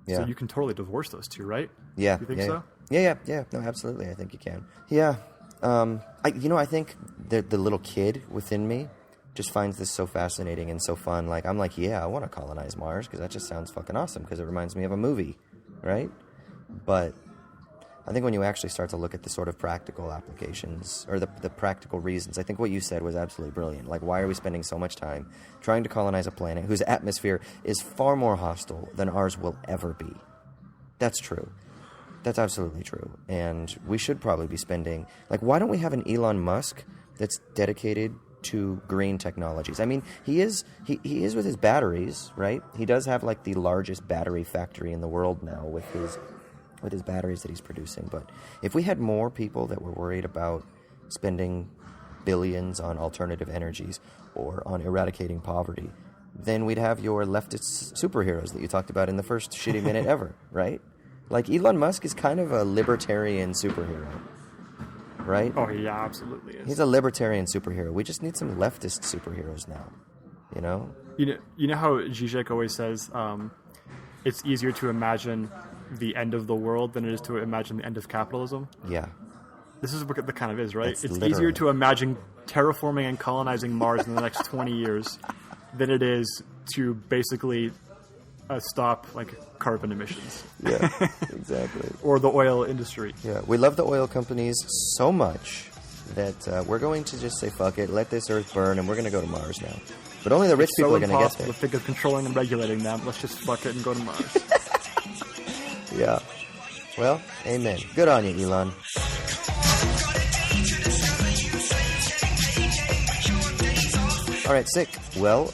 So you can totally divorce those two, right? Yeah. You think so? Yeah. No, absolutely. I think you can. Yeah. I think the little kid within me just finds this so fascinating and so fun. Like, I'm like, yeah, I want to colonize Mars because that just sounds fucking awesome because it reminds me of a movie, right? But I think when you actually start to look at the sort of practical applications or the practical reasons, I think what you said was absolutely brilliant. Like, why are we spending so much time trying to colonize a planet whose atmosphere is far more hostile than ours will ever be? That's true. That's absolutely true. And we should probably be spending, like, why don't we have an Elon Musk that's dedicated to green technologies? I mean, he is with his batteries, right? He does have like the largest battery factory in the world now with his batteries that he's producing. But if we had more people that were worried about spending billions on alternative energies or on eradicating poverty, then we'd have your leftist superheroes that you talked about in the first shitty minute ever, right? Like, Elon Musk is kind of a libertarian superhero, right? Oh, yeah, absolutely is. He's a libertarian superhero. We just need some leftist superheroes now, you know? You know how Zizek always says it's easier to imagine the end of the world than it is to imagine the end of capitalism? Yeah. This is what it kind of is, right? It's easier literally to imagine terraforming and colonizing Mars in the next 20 years than it is to basically stop like carbon emissions. Yeah, exactly. Or the oil industry. Yeah, we love the oil companies so much that we're going to just say, fuck it, let this earth burn, and we're going to go to Mars now. But only the rich people are going to get there. To think of controlling and regulating them. Let's just fuck it and go to Mars. Yeah. Well, amen. Good on you, Elon. All right, sick. Well,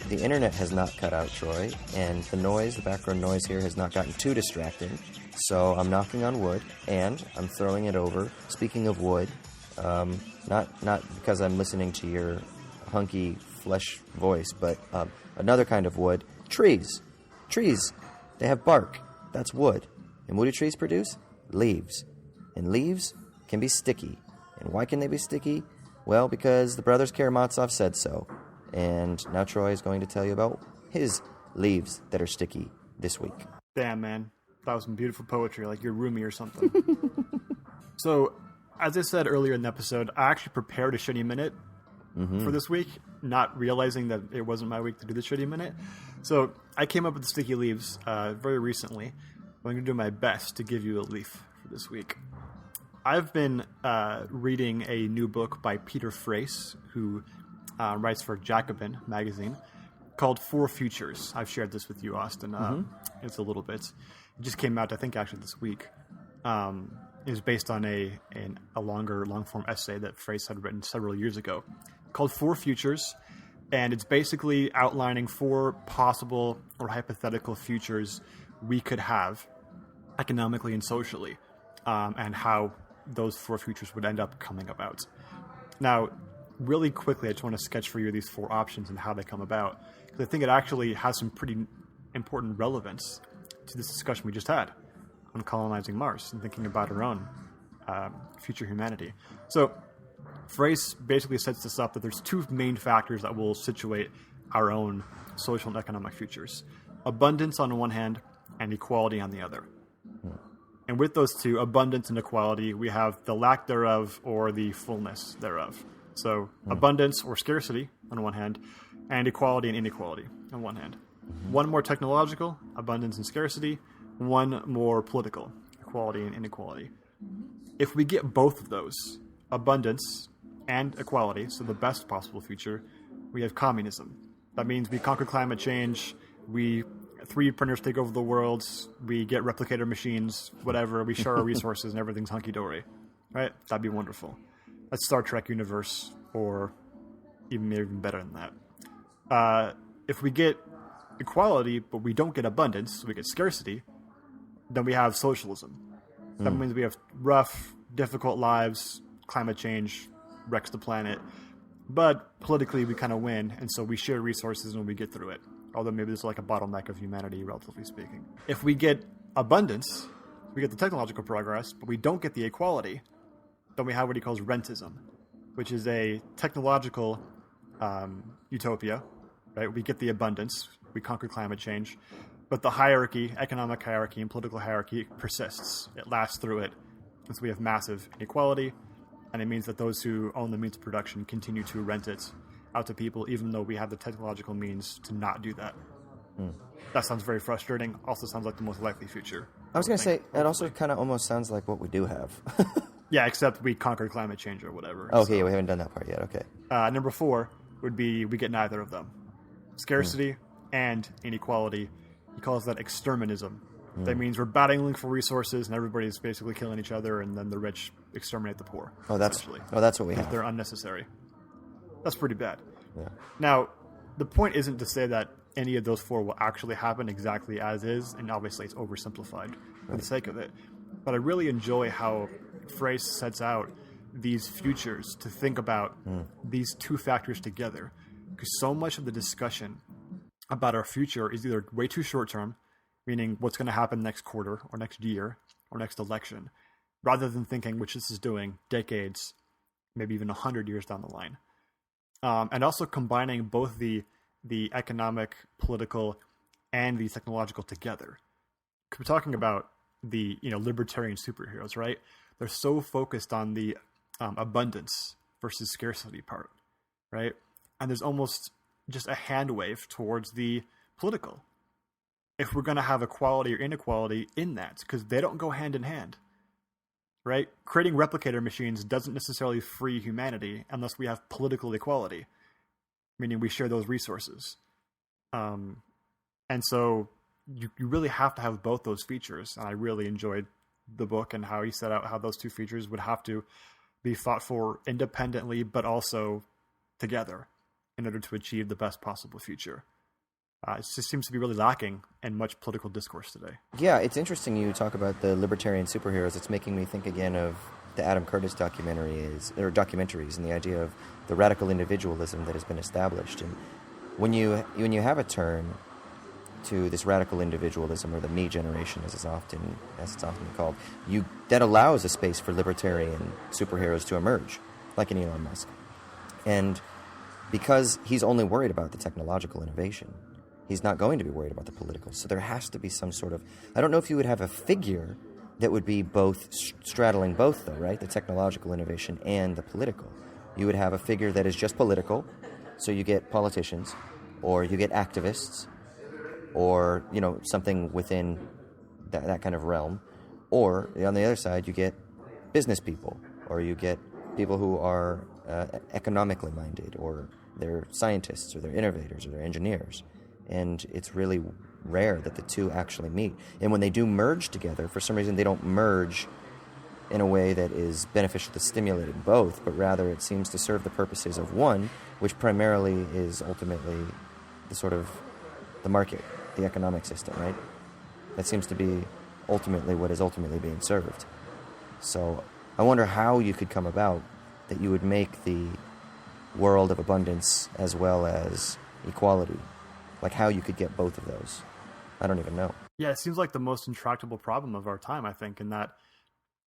the internet has not cut out Troy, and the background noise here has not gotten too distracting. So I'm knocking on wood, and I'm throwing it over. Speaking of wood, not because I'm listening to your hunky flesh voice, but another kind of wood. Trees. Trees. They have bark. That's wood. And what do trees produce? Leaves. And leaves can be sticky. And why can they be sticky? Well, because the brothers Karamazov said so. And now Troy is going to tell you about his leaves that are sticky this week. Damn, man. That was some beautiful poetry, like your roomie or something. So, as I said earlier in the episode, I actually prepared a shitty minute for this week, not realizing that it wasn't my week to do the Shitty Minute. So I came up with the Sticky Leaves very recently. I'm going to do my best to give you a leaf for this week. I've been reading a new book by Peter Frase, who writes for Jacobin magazine, called Four Futures. I've shared this with you, Austin. It's a little bit. It just came out, I think, actually this week. It was based on a long-form essay that Frase had written several years ago called Four Futures, and it's basically outlining four possible or hypothetical futures we could have economically and socially, and how those four futures would end up coming about. Now, really quickly, I just want to sketch for you these four options and how they come about, because I think it actually has some pretty important relevance to this discussion we just had on colonizing Mars and thinking about our own future humanity. So, Frase basically sets this up that there's two main factors that will situate our own social and economic futures. Abundance on the one hand, and equality on the other. And with those two, abundance and equality, we have the lack thereof or the fullness thereof. So abundance or scarcity on one hand, and equality and inequality on one hand. One more technological, abundance and scarcity. One more political, equality and inequality. If we get both of those, abundance and equality, so the best possible future, we have communism. That means we conquer climate change, 3D printers take over the world, we get replicator machines, whatever, we share our resources and everything's hunky-dory. Right? That'd be wonderful. That's Star Trek universe, or even better than that. If we get equality, but we don't get abundance, so we get scarcity, then we have socialism. That means we have rough, difficult lives, climate change wrecks the planet, but politically we kind of win, and so we share resources and we get through it. Although maybe there's like a bottleneck of humanity, relatively speaking. If we get abundance, we get the technological progress, but we don't get the equality, then we have what he calls rentism, which is a technological utopia, right? We get the abundance, we conquer climate change, but the hierarchy, economic hierarchy and political hierarchy persists. It lasts through it. And so we have massive inequality, and it means that those who own the means of production continue to rent it out to people, even though we have the technological means to not do that. That sounds very frustrating. Also sounds like the most likely future. I was going to say, it also kind of almost sounds like what we do have. Yeah, except we conquered climate change or whatever. Okay, we haven't done that part yet. Okay. Number 4 would be we get neither of them. Scarcity and inequality. He calls that exterminism. That means we're battling for resources and everybody's basically killing each other, and then the rich exterminate the poor. That's what we have. They're unnecessary. That's pretty bad. Yeah. Now, the point isn't to say that any of those 4 will actually happen exactly as is, and obviously it's oversimplified for the sake of it. But I really enjoy how Frase sets out these futures to think about these two factors together, because so much of the discussion about our future is either way too short-term, meaning what's going to happen next quarter or next year or next election, rather than thinking, which this is doing, decades, maybe even 100 years down the line. And also combining both the economic, political, and the technological together. We're talking about the libertarian superheroes, right? They're so focused on the abundance versus scarcity part, right? And there's almost just a hand wave towards the political. If we're going to have equality or inequality in that, because they don't go hand in hand, right? Creating replicator machines doesn't necessarily free humanity unless we have political equality, meaning we share those resources. And so you really have to have both those features. And I really enjoyed the book and how he set out how those two features would have to be fought for independently, but also together in order to achieve the best possible future. It just seems to be really lacking in much political discourse today. Yeah, it's interesting you talk about the libertarian superheroes. It's making me think again of the Adam Curtis documentaries and the idea of the radical individualism that has been established. And when you have a turn to this radical individualism, or the me generation, as it's often called, that allows a space for libertarian superheroes to emerge, like an Elon Musk. And because he's only worried about the technological innovation, he's not going to be worried about the political. So there has to be some sort of... I don't know if you would have a figure that would be both straddling both, though, right? The technological innovation and the political. you would have a figure that is just political. So you get politicians, or you get activists, or, something within that kind of realm. Or, on the other side, you get business people, or you get people who are economically minded, or they're scientists, or they're innovators, or they're engineers. And it's really rare that the two actually meet. And when they do merge together, for some reason they don't merge in a way that is beneficial to stimulating both, but rather it seems to serve the purposes of one, which primarily is ultimately the market, the economic system, right? That seems to be ultimately what is ultimately being served. So I wonder how you could come about that you would make the world of abundance as well as equality. Like how you could get both of those. I don't even know. Yeah, it seems like the most intractable problem of our time, I think, in that,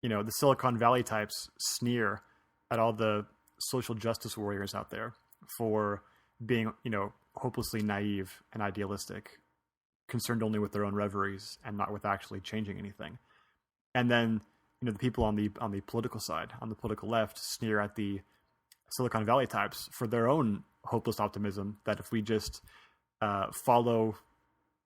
the Silicon Valley types sneer at all the social justice warriors out there for being, hopelessly naive and idealistic, concerned only with their own reveries and not with actually changing anything. And then, the people on the political side, on the political left, sneer at the Silicon Valley types for their own hopeless optimism that if we just follow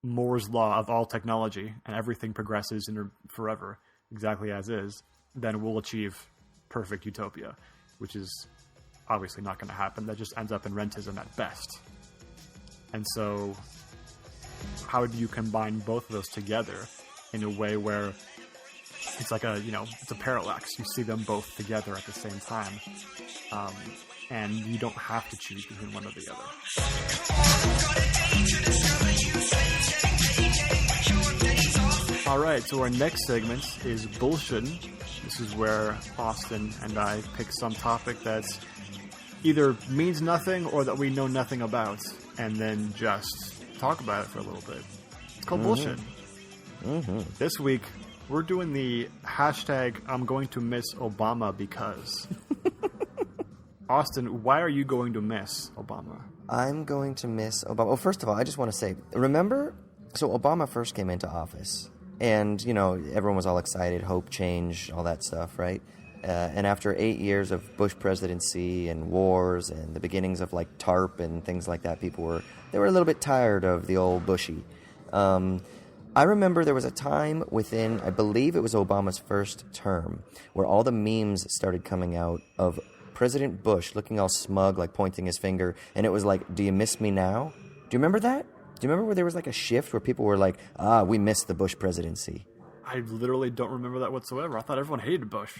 Moore's law of all technology and everything progresses forever exactly as is, then we'll achieve perfect utopia, which is obviously not going to happen. That just ends up in rentism at best. And so how do you combine both of those together in a way where it's like it's a parallax. You see them both together at the same time. And you don't have to choose between one or the other. All right, so our next segment is bullshitting. This is where Austin and I pick some topic that's either means nothing or that we know nothing about, and then just talk about it for a little bit. It's called bullshit. Mm-hmm. This week, we're doing the hashtag I'm going to miss Obama because. Austin, why are you going to miss Obama? I'm going to miss Obama. Well, first of all, I just want to say, remember, so Obama first came into office, and, everyone was all excited, hope, change, all that stuff, right? And after 8 years of Bush presidency and wars and the beginnings of, TARP and things like that, they were a little bit tired of the old Bushy. I remember there was a time within, I believe it was Obama's first term, where all the memes started coming out of President Bush looking all smug, pointing his finger, and it was like, do you miss me now? Do you remember that? Do you remember where there was a shift where people were like, we missed the Bush presidency? I literally don't remember that whatsoever. I thought everyone hated Bush.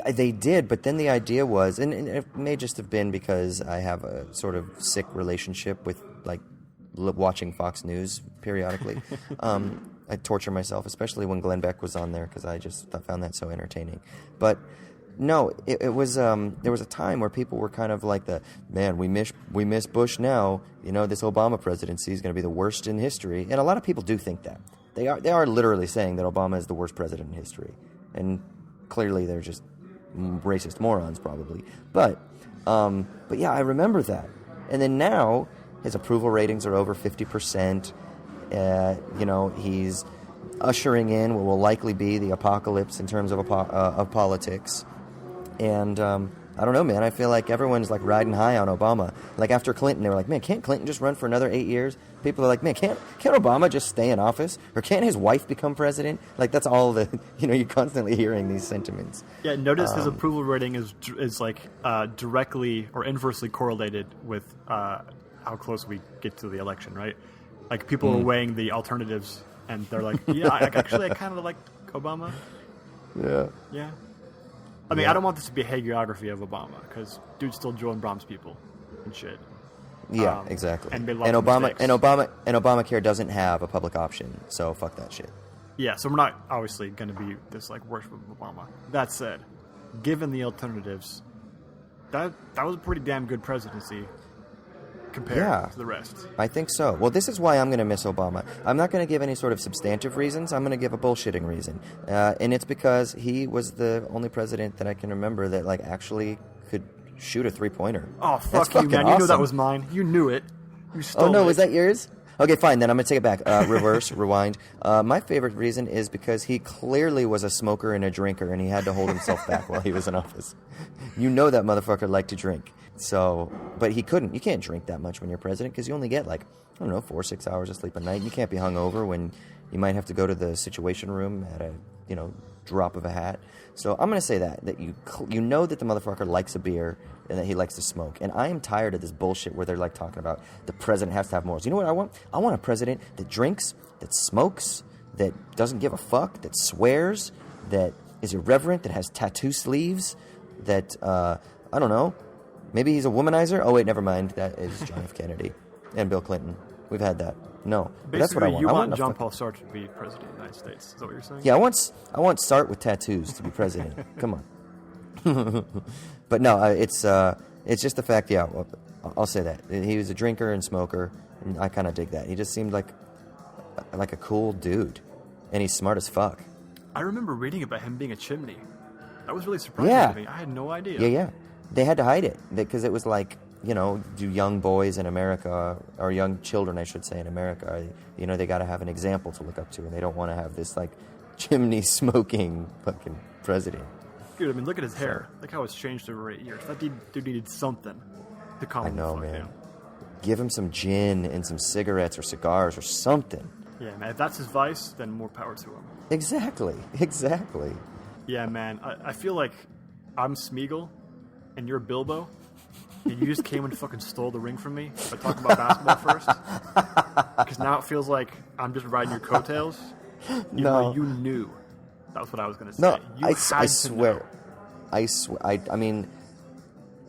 They did, but then the idea was, and it may just have been because I have a sort of sick relationship with, watching Fox News periodically. I torture myself, especially when Glenn Beck was on there, because I just found that so entertaining. But no, it was there was a time where people were kind of like we miss Bush now. This Obama presidency is going to be the worst in history, and a lot of people do think that. They are literally saying that Obama is the worst president in history, and clearly they're just racist morons, probably. But yeah, I remember that. And then now his approval ratings are over 50%. He's ushering in what will likely be the apocalypse in terms of politics. And I don't know, man. I feel like everyone's riding high on Obama. After Clinton, they were like, man, can't Clinton just run for another 8 years? People are like, man, can't Obama just stay in office? Or can't his wife become president? That's all you're constantly hearing these sentiments. Yeah, notice his approval rating is directly or inversely correlated with how close we get to the election, right? People are weighing the alternatives, and they're like, yeah, I kind of like Obama. Yeah. Yeah. I mean, I don't want this to be a hagiography of Obama, because dude's still Joe and Brahms people and shit. Yeah, exactly. And Obamacare doesn't have a public option, so fuck that shit. Yeah, so we're not obviously going to be this worship of Obama. That said, given the alternatives, that was a pretty damn good presidency compared to the rest. I think so. Well, this is why I'm going to miss Obama. I'm not going to give any sort of substantive reasons. I'm going to give a bullshitting reason. And it's because he was the only president that I can remember that actually could shoot a three-pointer. Oh, fuck you, man. Awesome. You knew that was mine. You knew it. You stole it. Oh, no, was that yours? Okay, fine. Then I'm gonna take it back. Reverse, rewind. My favorite reason is because he clearly was a smoker and a drinker, and he had to hold himself back while he was in office. You know that motherfucker liked to drink. So, but he couldn't. You can't drink that much when you're president because you only get like, I don't know, 4 or 6 hours of sleep a night. You can't be hungover when you might have to go to the Situation Room at a, drop of a hat. So I'm going to say that you know that the motherfucker likes a beer and that he likes to smoke. And I am tired of this bullshit where they're like talking about the president has to have morals. You know what I want? I want a president that drinks, that smokes, that doesn't give a fuck, that swears, that is irreverent, that has tattoo sleeves, that, I don't know, maybe he's a womanizer? Oh, wait, never mind. That is John F. Kennedy and Bill Clinton. We've had that. No, but that's what I want. You I want John Paul Sartre to be president of the United States. Is that what you're saying? Yeah, I want Sartre with tattoos to be president. Come on. But no, it's just the fact. Yeah, well, I'll say that he was a drinker and smoker, and I kind of dig that. He just seemed like a cool dude, and he's smart as fuck. I remember reading about him being a chimney. That was really surprising to me. I had no idea. Yeah. They had to hide it because it was like, do young boys in America, or young children, I should say, in America, they got to have an example to look up to, and they don't want to have this, like, chimney-smoking fucking president. Dude, I mean, look at his hair. Look how it's changed over 8 years. That dude needed something to calm him the fuck down. Give him some gin and some cigarettes or cigars or something. Yeah, man, if that's his vice, then more power to him. Exactly. Yeah, man, I feel like I'm Smeagol, and you're Bilbo. And you just came and fucking stole the ring from me by talking about basketball first. Because now it feels like I'm just riding your coattails. No. You knew. That's what I was going to say. No, I swear. I mean,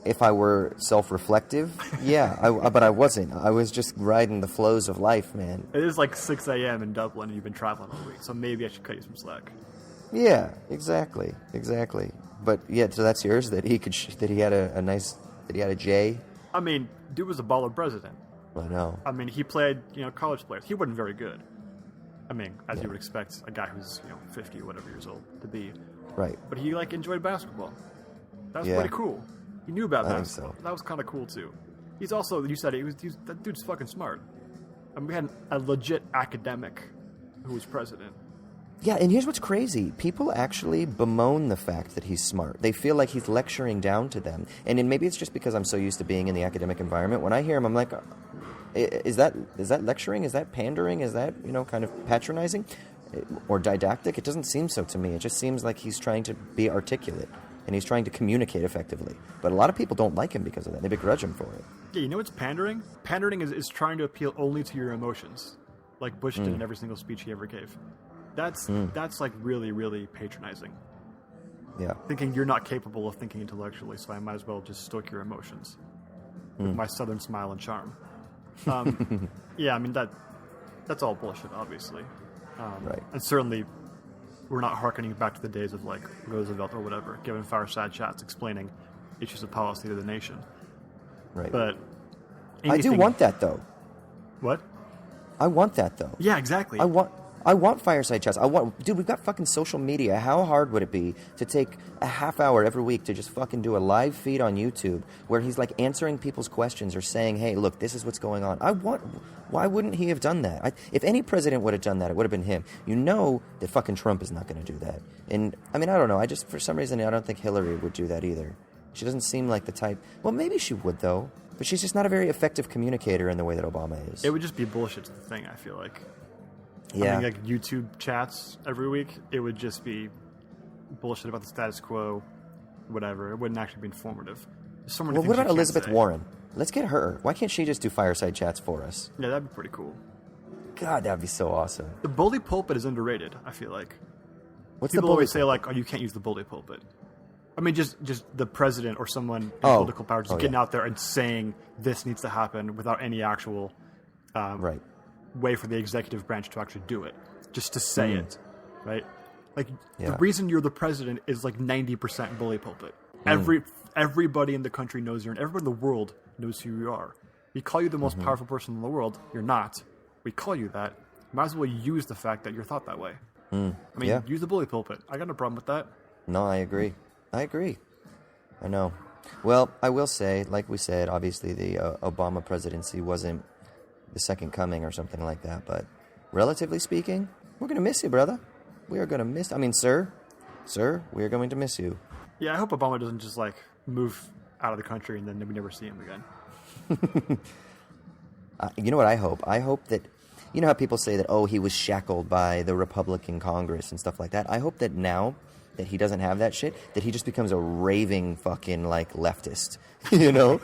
if I were self-reflective, yeah, but I wasn't. I was just riding the flows of life, man. It is like 6 a.m. in Dublin, and you've been traveling all week, so maybe I should cut you some slack. Yeah, exactly. But yeah, so that's yours. That he had a J. I mean, dude was a baller president. I know. I mean, he played, college players. He wasn't very good. I mean, as you would expect a guy who's 50 or whatever years old to be. Right. But he enjoyed basketball. That was pretty cool. He knew about basketball. So. That was kind of cool too. He's also, you said that dude's fucking smart. I mean, we had a legit academic who was president. Yeah, and here's what's crazy. People actually bemoan the fact that he's smart. They feel like he's lecturing down to them. And then maybe it's just because I'm so used to being in the academic environment. When I hear him, I'm like, is that lecturing? Is that pandering? Is that, kind of patronizing or didactic? It doesn't seem so to me. It just seems like he's trying to be articulate and he's trying to communicate effectively. But a lot of people don't like him because of that. They begrudge him for it. Yeah, you know what's pandering? Pandering is trying to appeal only to your emotions, like Bush did in every single speech he ever gave. That's like really, really patronizing. Yeah. Thinking you're not capable of thinking intellectually, so I might as well just stoke your emotions with my southern smile and charm. Yeah, I mean, that's all bullshit, obviously. Right. And certainly, we're not hearkening back to the days of, like, Roosevelt or whatever, giving fireside chats explaining issues of policy to the nation. Right. But I do want that, though. What? I want that, though. Yeah, exactly. I want fireside chats. Dude, we've got fucking social media. How hard would it be to take a half hour every week to just fucking do a live feed on YouTube where he's like answering people's questions or saying, hey, look, this is what's going on. Why wouldn't he have done that? If any president would have done that, it would have been him. You know that fucking Trump is not going to do that. And, I mean, I don't know. For some reason, I don't think Hillary would do that either. She doesn't seem like the type. Well, maybe she would, though. But she's just not a very effective communicator in the way that Obama is. It would just be bullshit to the thing, I feel like. Yeah. I mean, like YouTube chats every week, it would just be bullshit about the status quo, whatever. It wouldn't actually be informative. Well, what about Elizabeth Warren? Let's get her. Why can't she just do fireside chats for us? Yeah, that'd be pretty cool. God, that'd be so awesome. The bully pulpit is underrated, I feel like. What's People the bully always say, pulpit? like, oh, you can't use the bully pulpit. I mean, just the president or someone in political power just getting out there and saying this needs to happen without any actual right. way for the executive branch to actually do it. Just to say it, right? Like, the reason you're the president is like 90% bully pulpit. Everybody in the country knows and everybody in the world knows who you are. We call you the most powerful person in the world. You're not. We call you that. Might as well use the fact that you're thought that way. I mean, use the bully pulpit. I got no problem with that. No, I agree. I know. Well, I will say, like we said, obviously the Obama presidency wasn't the second coming or something like that. But relatively speaking, we're gonna miss you, brother. We are gonna miss. I mean, sir, we are going to miss you. Yeah, I hope Obama doesn't just like move out of the country and then we never see him again. You know what I hope? I hope that, you know how people say that, oh, he was shackled by the Republican Congress and stuff like that? I hope that now that he doesn't have that shit, that he just becomes a raving fucking, like, leftist, you know?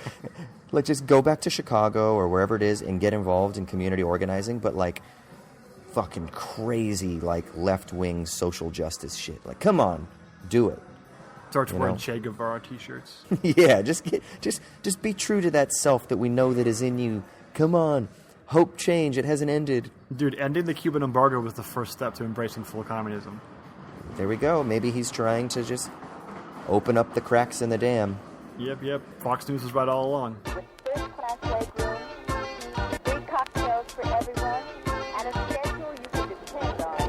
Like, just go back to Chicago or wherever it is and get involved in community organizing, but, like, fucking crazy, like, left-wing social justice shit. Like, come on, do it. Starts wearing Che Guevara t-shirts. Yeah, just be true to that self that we know that is in you. Come on. Hope change. It hasn't ended. Dude, ending the Cuban embargo was the first step to embracing full communism. There we go. Maybe he's trying to just open up the cracks in the dam. Yep. Fox News was right all along. With first-class legroom, free cocktails for everyone, and a schedule you can depend on.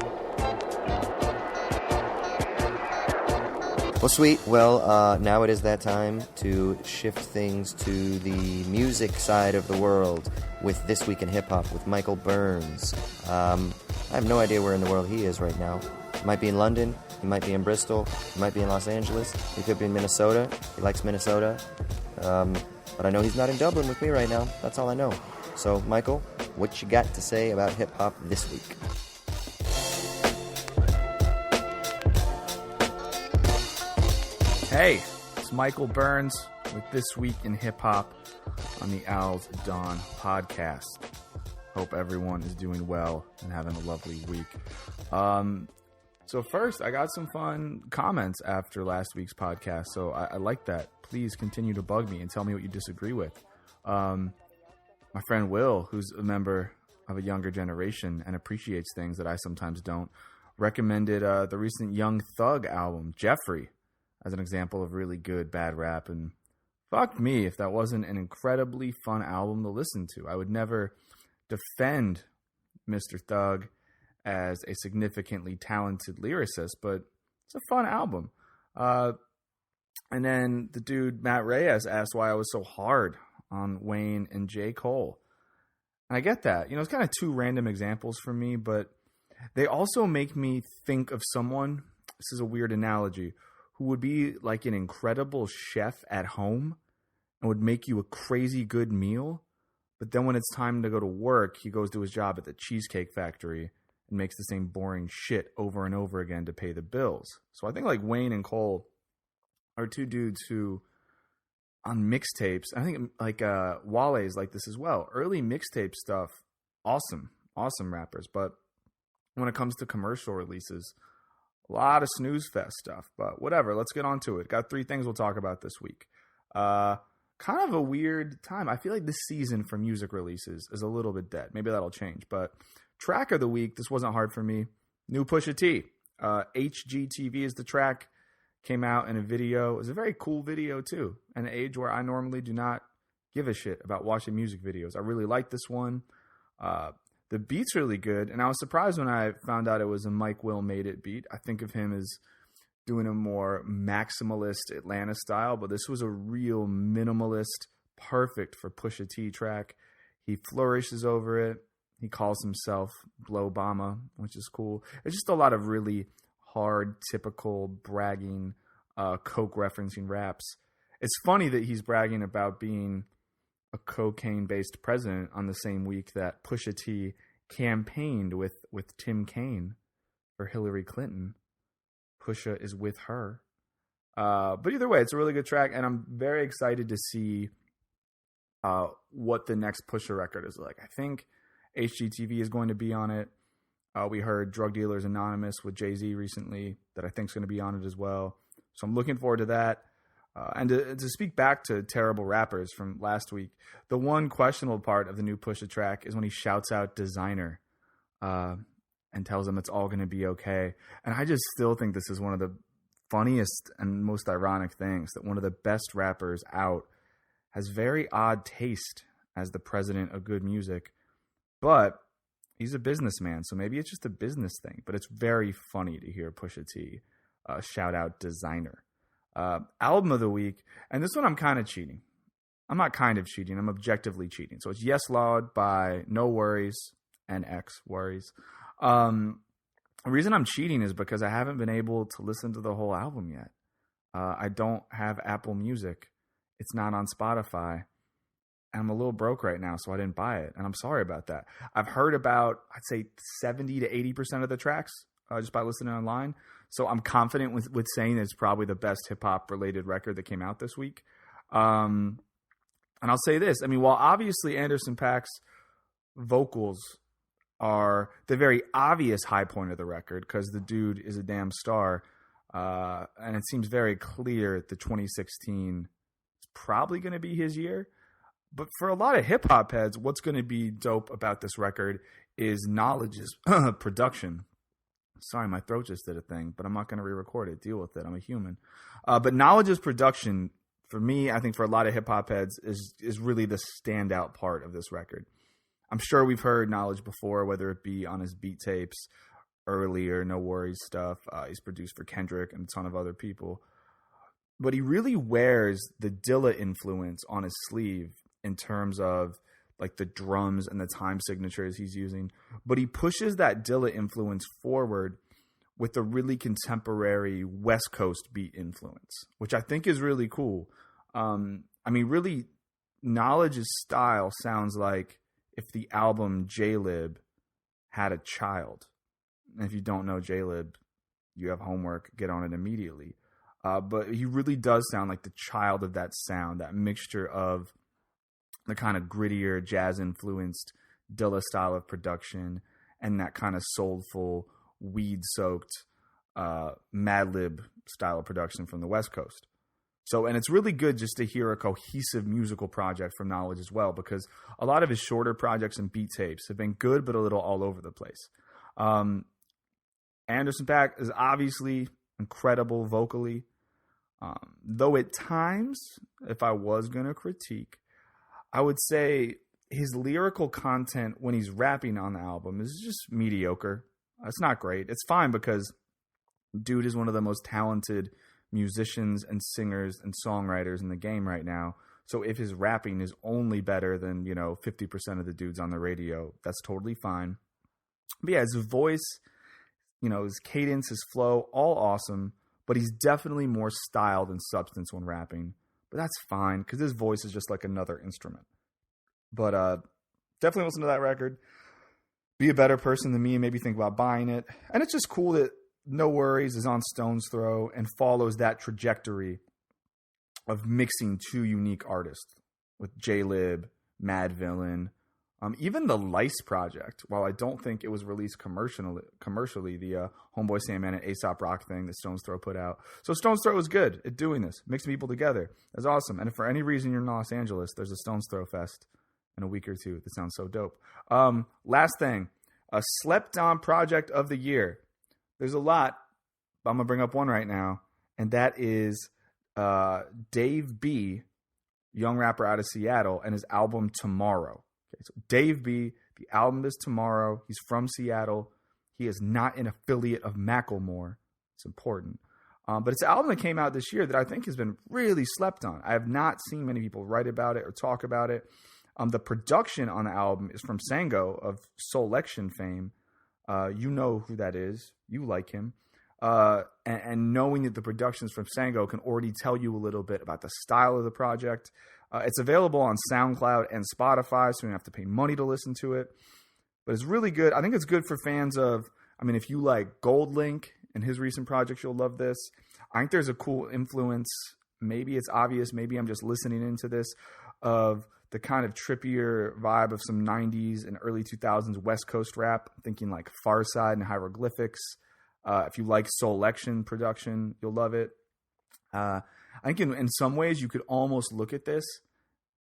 Well, sweet. Well, now it is that time to shift things to the music side of the world with This Week in Hip Hop with Michael Burns. I have no idea where in the world he is right now. He might be in London. He might be in Bristol. He might be in Los Angeles. He could be in Minnesota. He likes Minnesota. But I know he's not in Dublin with me right now. That's all I know. So, Michael, what you got to say about hip hop this week? Hey, it's Michael Burns with This Week in Hip Hop on the Owl's Dawn podcast. Hope everyone is doing well and having a lovely week. So first, I got some fun comments after last week's podcast, so I like that. Please continue to bug me and tell me what you disagree with. My friend Will, who's a member of a younger generation and appreciates things that I sometimes don't, recommended the recent Young Thug album, Jeffrey, as an example of really good bad rap. And fuck me if that wasn't an incredibly fun album to listen to. I would never defend Mr. Thug as a significantly talented lyricist, but it's a fun album. And then the dude Matt Reyes asked why I was so hard on Wayne and J. Cole. And I get that. You know, it's kind of two random examples for me, but they also make me think of someone, this is a weird analogy, who would be like an incredible chef at home and would make you a crazy good meal. But then when it's time to go to work, he goes to his job at the Cheesecake Factory and makes the same boring shit over and over again to pay the bills. So I think like Wayne and Cole are two dudes who on mixtapes, I think like Wale's like this as well. Early mixtape stuff, awesome rappers. But when it comes to commercial releases, a lot of snooze fest stuff. But whatever, let's get on to it. Got 3 things we'll talk about this week. Kind of a weird time. I feel like this season for music releases is a little bit dead. Maybe that'll change. But track of the week, this wasn't hard for me. New Pusha T. HGTV is the track. Came out in a video. It was a very cool video too. An age where I normally do not give a shit about watching music videos. I really like this one. The beat's really good. And I was surprised when I found out it was a Mike Will Made It beat. I think of him as doing a more maximalist Atlanta style, but this was a real minimalist, perfect for Pusha T track. He flourishes over it. He calls himself Blow Obama, which is cool. It's just a lot of really hard, typical bragging, coke referencing raps. It's funny that he's bragging about being a cocaine-based president on the same week that Pusha T campaigned with Tim Kaine for Hillary Clinton. Pusha is with her. But either way, it's a really good track, and I'm very excited to see what the next Pusha record is like. I think HGTV is going to be on it. We heard Drug Dealers Anonymous with Jay-Z recently that I think is going to be on it as well. So I'm looking forward to that. And to speak back to terrible rappers from last week, the one questionable part of the new Pusha track is when he shouts out designer and tells them it's all going to be okay. And I just still think this is one of the funniest and most ironic things, that one of the best rappers out has very odd taste as the president of good music. But he's a businessman, so maybe it's just a business thing. But it's very funny to hear Pusha T shout out designer. Album of the week, and this one I'm kind of cheating. I'm not kind of cheating. I'm objectively cheating. So it's Yes Lord by No Worries and X Worries. The reason I'm cheating is because I haven't been able to listen to the whole album yet. I don't have Apple Music. It's not on Spotify. And I'm a little broke right now, so I didn't buy it. And I'm sorry about that. I've heard about, I'd say 70 to 80% of the tracks just by listening online. So I'm confident with saying that it's probably the best hip-hop related record that came out this week. And I'll say this. I mean, while obviously Anderson .Paak's vocals are the very obvious high point of the record because the dude is a damn star, and it seems very clear that 2016 is probably going to be his year. But for a lot of hip-hop heads, what's going to be dope about this record is Knowledge's production. Sorry, my throat just did a thing, but I'm not going to re-record it. Deal with it. I'm a human. But Knowledge's production, for me, I think for a lot of hip-hop heads, is really the standout part of this record. I'm sure we've heard Knowledge before, whether it be on his beat tapes, earlier, No Worries stuff. He's produced for Kendrick and a ton of other people. But he really wears the Dilla influence on his sleeve in terms of like the drums and the time signatures he's using. But he pushes that Dilla influence forward with a really contemporary West Coast beat influence, which I think is really cool. I mean, really, Knowledge's style sounds like if the album J-Lib had a child. And if you don't know J-Lib, you have homework, get on it immediately. But he really does sound like the child of that sound, that mixture of the kind of grittier, jazz-influenced Dilla style of production and that kind of soulful, weed-soaked Madlib style of production from the West Coast. So, and it's really good just to hear a cohesive musical project from Knowledge as well, because a lot of his shorter projects and beat tapes have been good, but a little all over the place. Anderson .Paak is obviously incredible vocally, though at times, if I was going to critique, I would say his lyrical content when he's rapping on the album is just mediocre. It's not great. It's fine because dude is one of the most talented musicians and singers and songwriters in the game right now. So if his rapping is only better than, 50% of the dudes on the radio, that's totally fine. But yeah, his voice, his cadence, his flow, all awesome. But he's definitely more style than substance when rapping. But that's fine because his voice is just like another instrument. But definitely listen to that record. Be a better person than me and maybe think about buying it. And it's just cool that No Worries is on Stone's Throw and follows that trajectory of mixing two unique artists with J-Lib, Mad Villain, even the Lice project. While I don't think it was released commercially, the Homeboy Sandman and A$AP Rock thing that Stone's Throw put out. So Stone's Throw is good at doing this, mixing people together. That's awesome. And if for any reason you're in Los Angeles, there's a Stone's Throw Fest in a week or two. That sounds so dope. Last thing, a slept on project of the year. There's a lot, but I'm going to bring up one right now, and that is Dave B., young rapper out of Seattle, and his album Tomorrow. Okay, so Dave B., the album is Tomorrow. He's from Seattle. He is not an affiliate of Macklemore. It's important. But it's an album that came out this year that I think has been really slept on. I have not seen many people write about it or talk about it. The production on the album is from Sango of Soulection fame. You know who that is. You like him. And knowing that the productions from Sango can already tell you a little bit about the style of the project. It's available on SoundCloud and Spotify, so you don't have to pay money to listen to it. But it's really good. I think it's good for fans of, if you like Gold Link and his recent projects, you'll love this. I think there's a cool influence. Maybe it's obvious. Maybe I'm just listening into this of the kind of trippier vibe of some 90s and early 2000s West Coast rap. I'm thinking like Farside and Hieroglyphics. If you like Soulection production, you'll love it. I think in some ways you could almost look at this,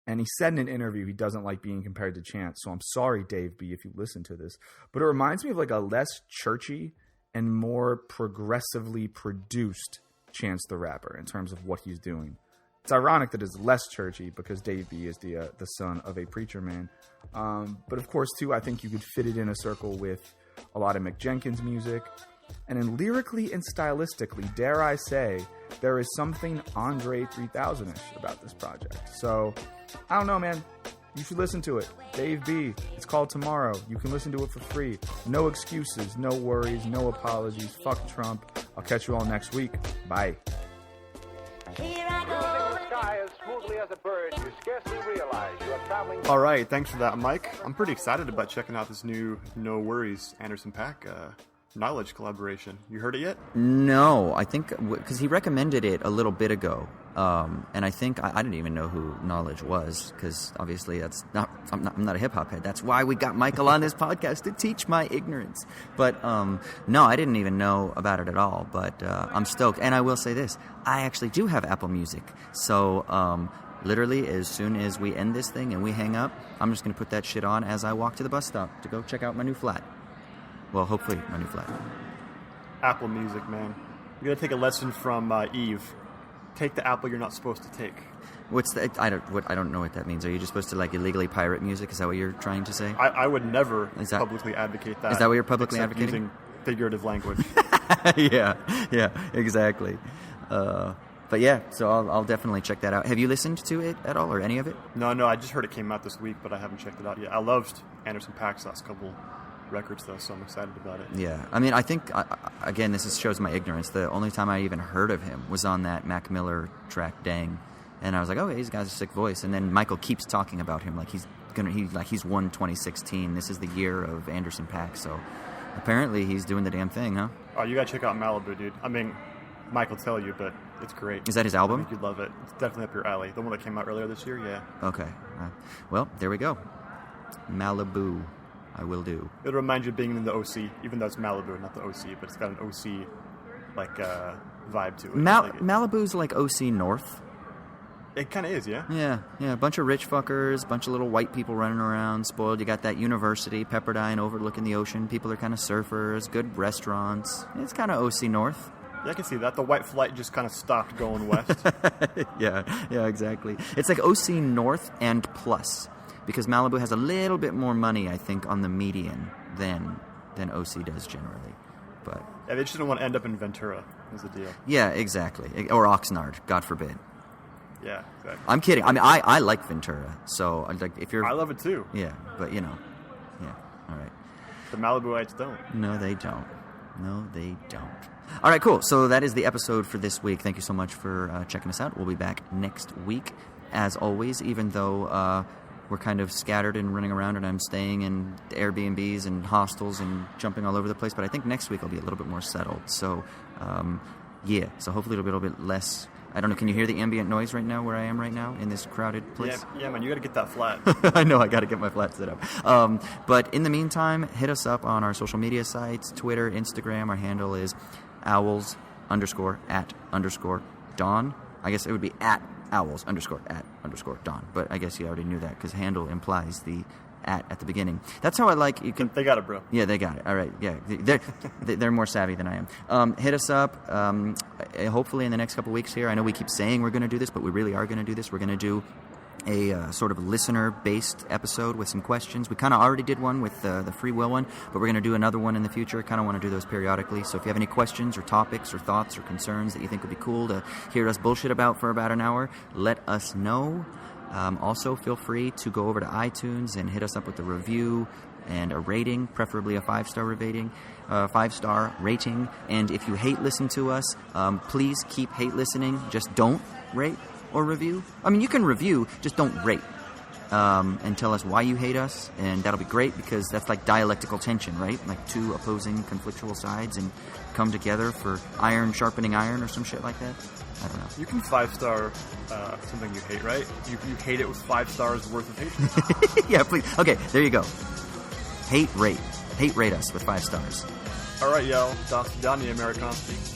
and he said in an interview he doesn't like being compared to Chance, so I'm sorry, Dave B., if you listen to this. But it reminds me of like a less churchy and more progressively produced Chance the Rapper in terms of what he's doing. It's ironic that it's less churchy because Dave B. is the son of a preacher man. But of course, too, I think you could fit it in a circle with a lot of Mick Jenkins music. And then lyrically and stylistically, dare I say, there is something Andre 3000-ish about this project. So, I don't know, man. You should listen to it. Dave B. It's called Tomorrow. You can listen to it for free. No excuses, no worries, no apologies. Fuck Trump. I'll catch you all next week. Bye. Here I go. The sky as smoothly as a bird, you scarcely realize you are traveling. All right, thanks for that, Mike. I'm pretty excited about checking out this new No Worries Anderson .Paak knowledge collaboration. You heard it yet? No, I think because he recommended it a little bit ago, and I think I didn't even know who Knowledge was, because obviously I'm not a hip hop head. That's why we got Michael on this podcast, to teach my ignorance. But no, I didn't even know about it at all. But I'm stoked, and I will say this: I actually do have Apple Music, so. Literally, as soon as we end this thing and we hang up, I'm just going to put that shit on as I walk to the bus stop to go check out my new flat. Well, hopefully my new flat. Apple Music, man. You gotta take a lesson from Eve. Take the apple you're not supposed to take. What's the? I don't know what that means. Are you just supposed to like illegally pirate music? Is that what you're trying to say? I would never publicly advocate that. Is that what you're publicly except advocating? Using figurative language. yeah, exactly. But yeah, so I'll definitely check that out. Have you listened to it at all, or any of it? No, I just heard it came out this week, but I haven't checked it out yet. I loved Anderson .Paak's last couple records, though, so I'm excited about it. Yeah, I mean, I think, again, this shows my ignorance. The only time I even heard of him was on that Mac Miller track, Dang. And I was like, oh, he's got a sick voice. And then Michael keeps talking about him like he's won 2016. This is the year of Anderson .Paak, so apparently he's doing the damn thing, huh? Oh, you gotta check out Malibu, dude. I mean, Mike will tell you, but it's great. Is that his album? I think you'd love it. It's definitely up your alley. The one that came out earlier this year, yeah. Okay. Well, there we go. Malibu. I will do. It'll remind you of being in the OC, even though it's Malibu, not the OC, but it's got an OC vibe to it. Malibu's like OC North. It kind of is, yeah. Yeah. A bunch of rich fuckers, bunch of little white people running around, spoiled. You got that university, Pepperdine, overlooking the ocean. People are kind of surfers, good restaurants. It's kind of OC North. Yeah, I can see that. The white flight just kind of stopped going west. Yeah, exactly. It's like OC North and plus. Because Malibu has a little bit more money, I think, on the median than OC does generally. But yeah, they just didn't want to end up in Ventura, is the deal. Yeah, exactly. Or Oxnard, God forbid. Yeah, exactly. I'm kidding. I mean, I like Ventura, so like if you're... I love it too. Yeah, but you know. Yeah, all right. The Malibuites don't. No, they don't. All right, cool. So that is the episode for this week. Thank you so much for checking us out. We'll be back next week. As always, even though... we're kind of scattered and running around, and I'm staying in Airbnbs and hostels and jumping all over the place. But I think next week I'll be a little bit more settled. So, yeah. So hopefully it'll be a little bit less... I don't know. Can you hear the ambient noise right now where I am right now in this crowded place? Yeah, man. You got to get that flat. I know. I got to get my flat set up. But in the meantime, hit us up on our social media sites, Twitter, Instagram. Our handle is owls_at_Dawn. I guess it would be at owls_at_Dawn. But I guess you already knew that because handle implies the at the beginning. That's how I like you can. They got it, bro. Yeah, they got it. All right. Yeah, they're more savvy than I am. Hit us up. Hopefully in the next couple weeks here. I know we keep saying we're going to do this, but we really are going to do this. We're going to do a sort of listener-based episode with some questions. We kind of already did one with the free will one, but we're going to do another one in the future. Kind of want to do those periodically. So if you have any questions or topics or thoughts or concerns that you think would be cool to hear us bullshit about for about an hour, let us know. Also, feel free to go over to iTunes and hit us up with a review and a rating, preferably a 5-star rating. 5-star rating. And if you hate listen to us, please keep hate listening. Just don't rate or review. I mean, you can review, just don't rate. And tell us why you hate us, and that'll be great because that's like dialectical tension, right? Like two opposing conflictual sides and come together for iron sharpening iron or some shit like that. I don't know. You can 5-star something you hate, right? You hate it with 5 stars worth of hatred. Yeah, please. Okay, there you go. Hate rate us with 5 stars. All right, y'all. Das Dani Amerikanski.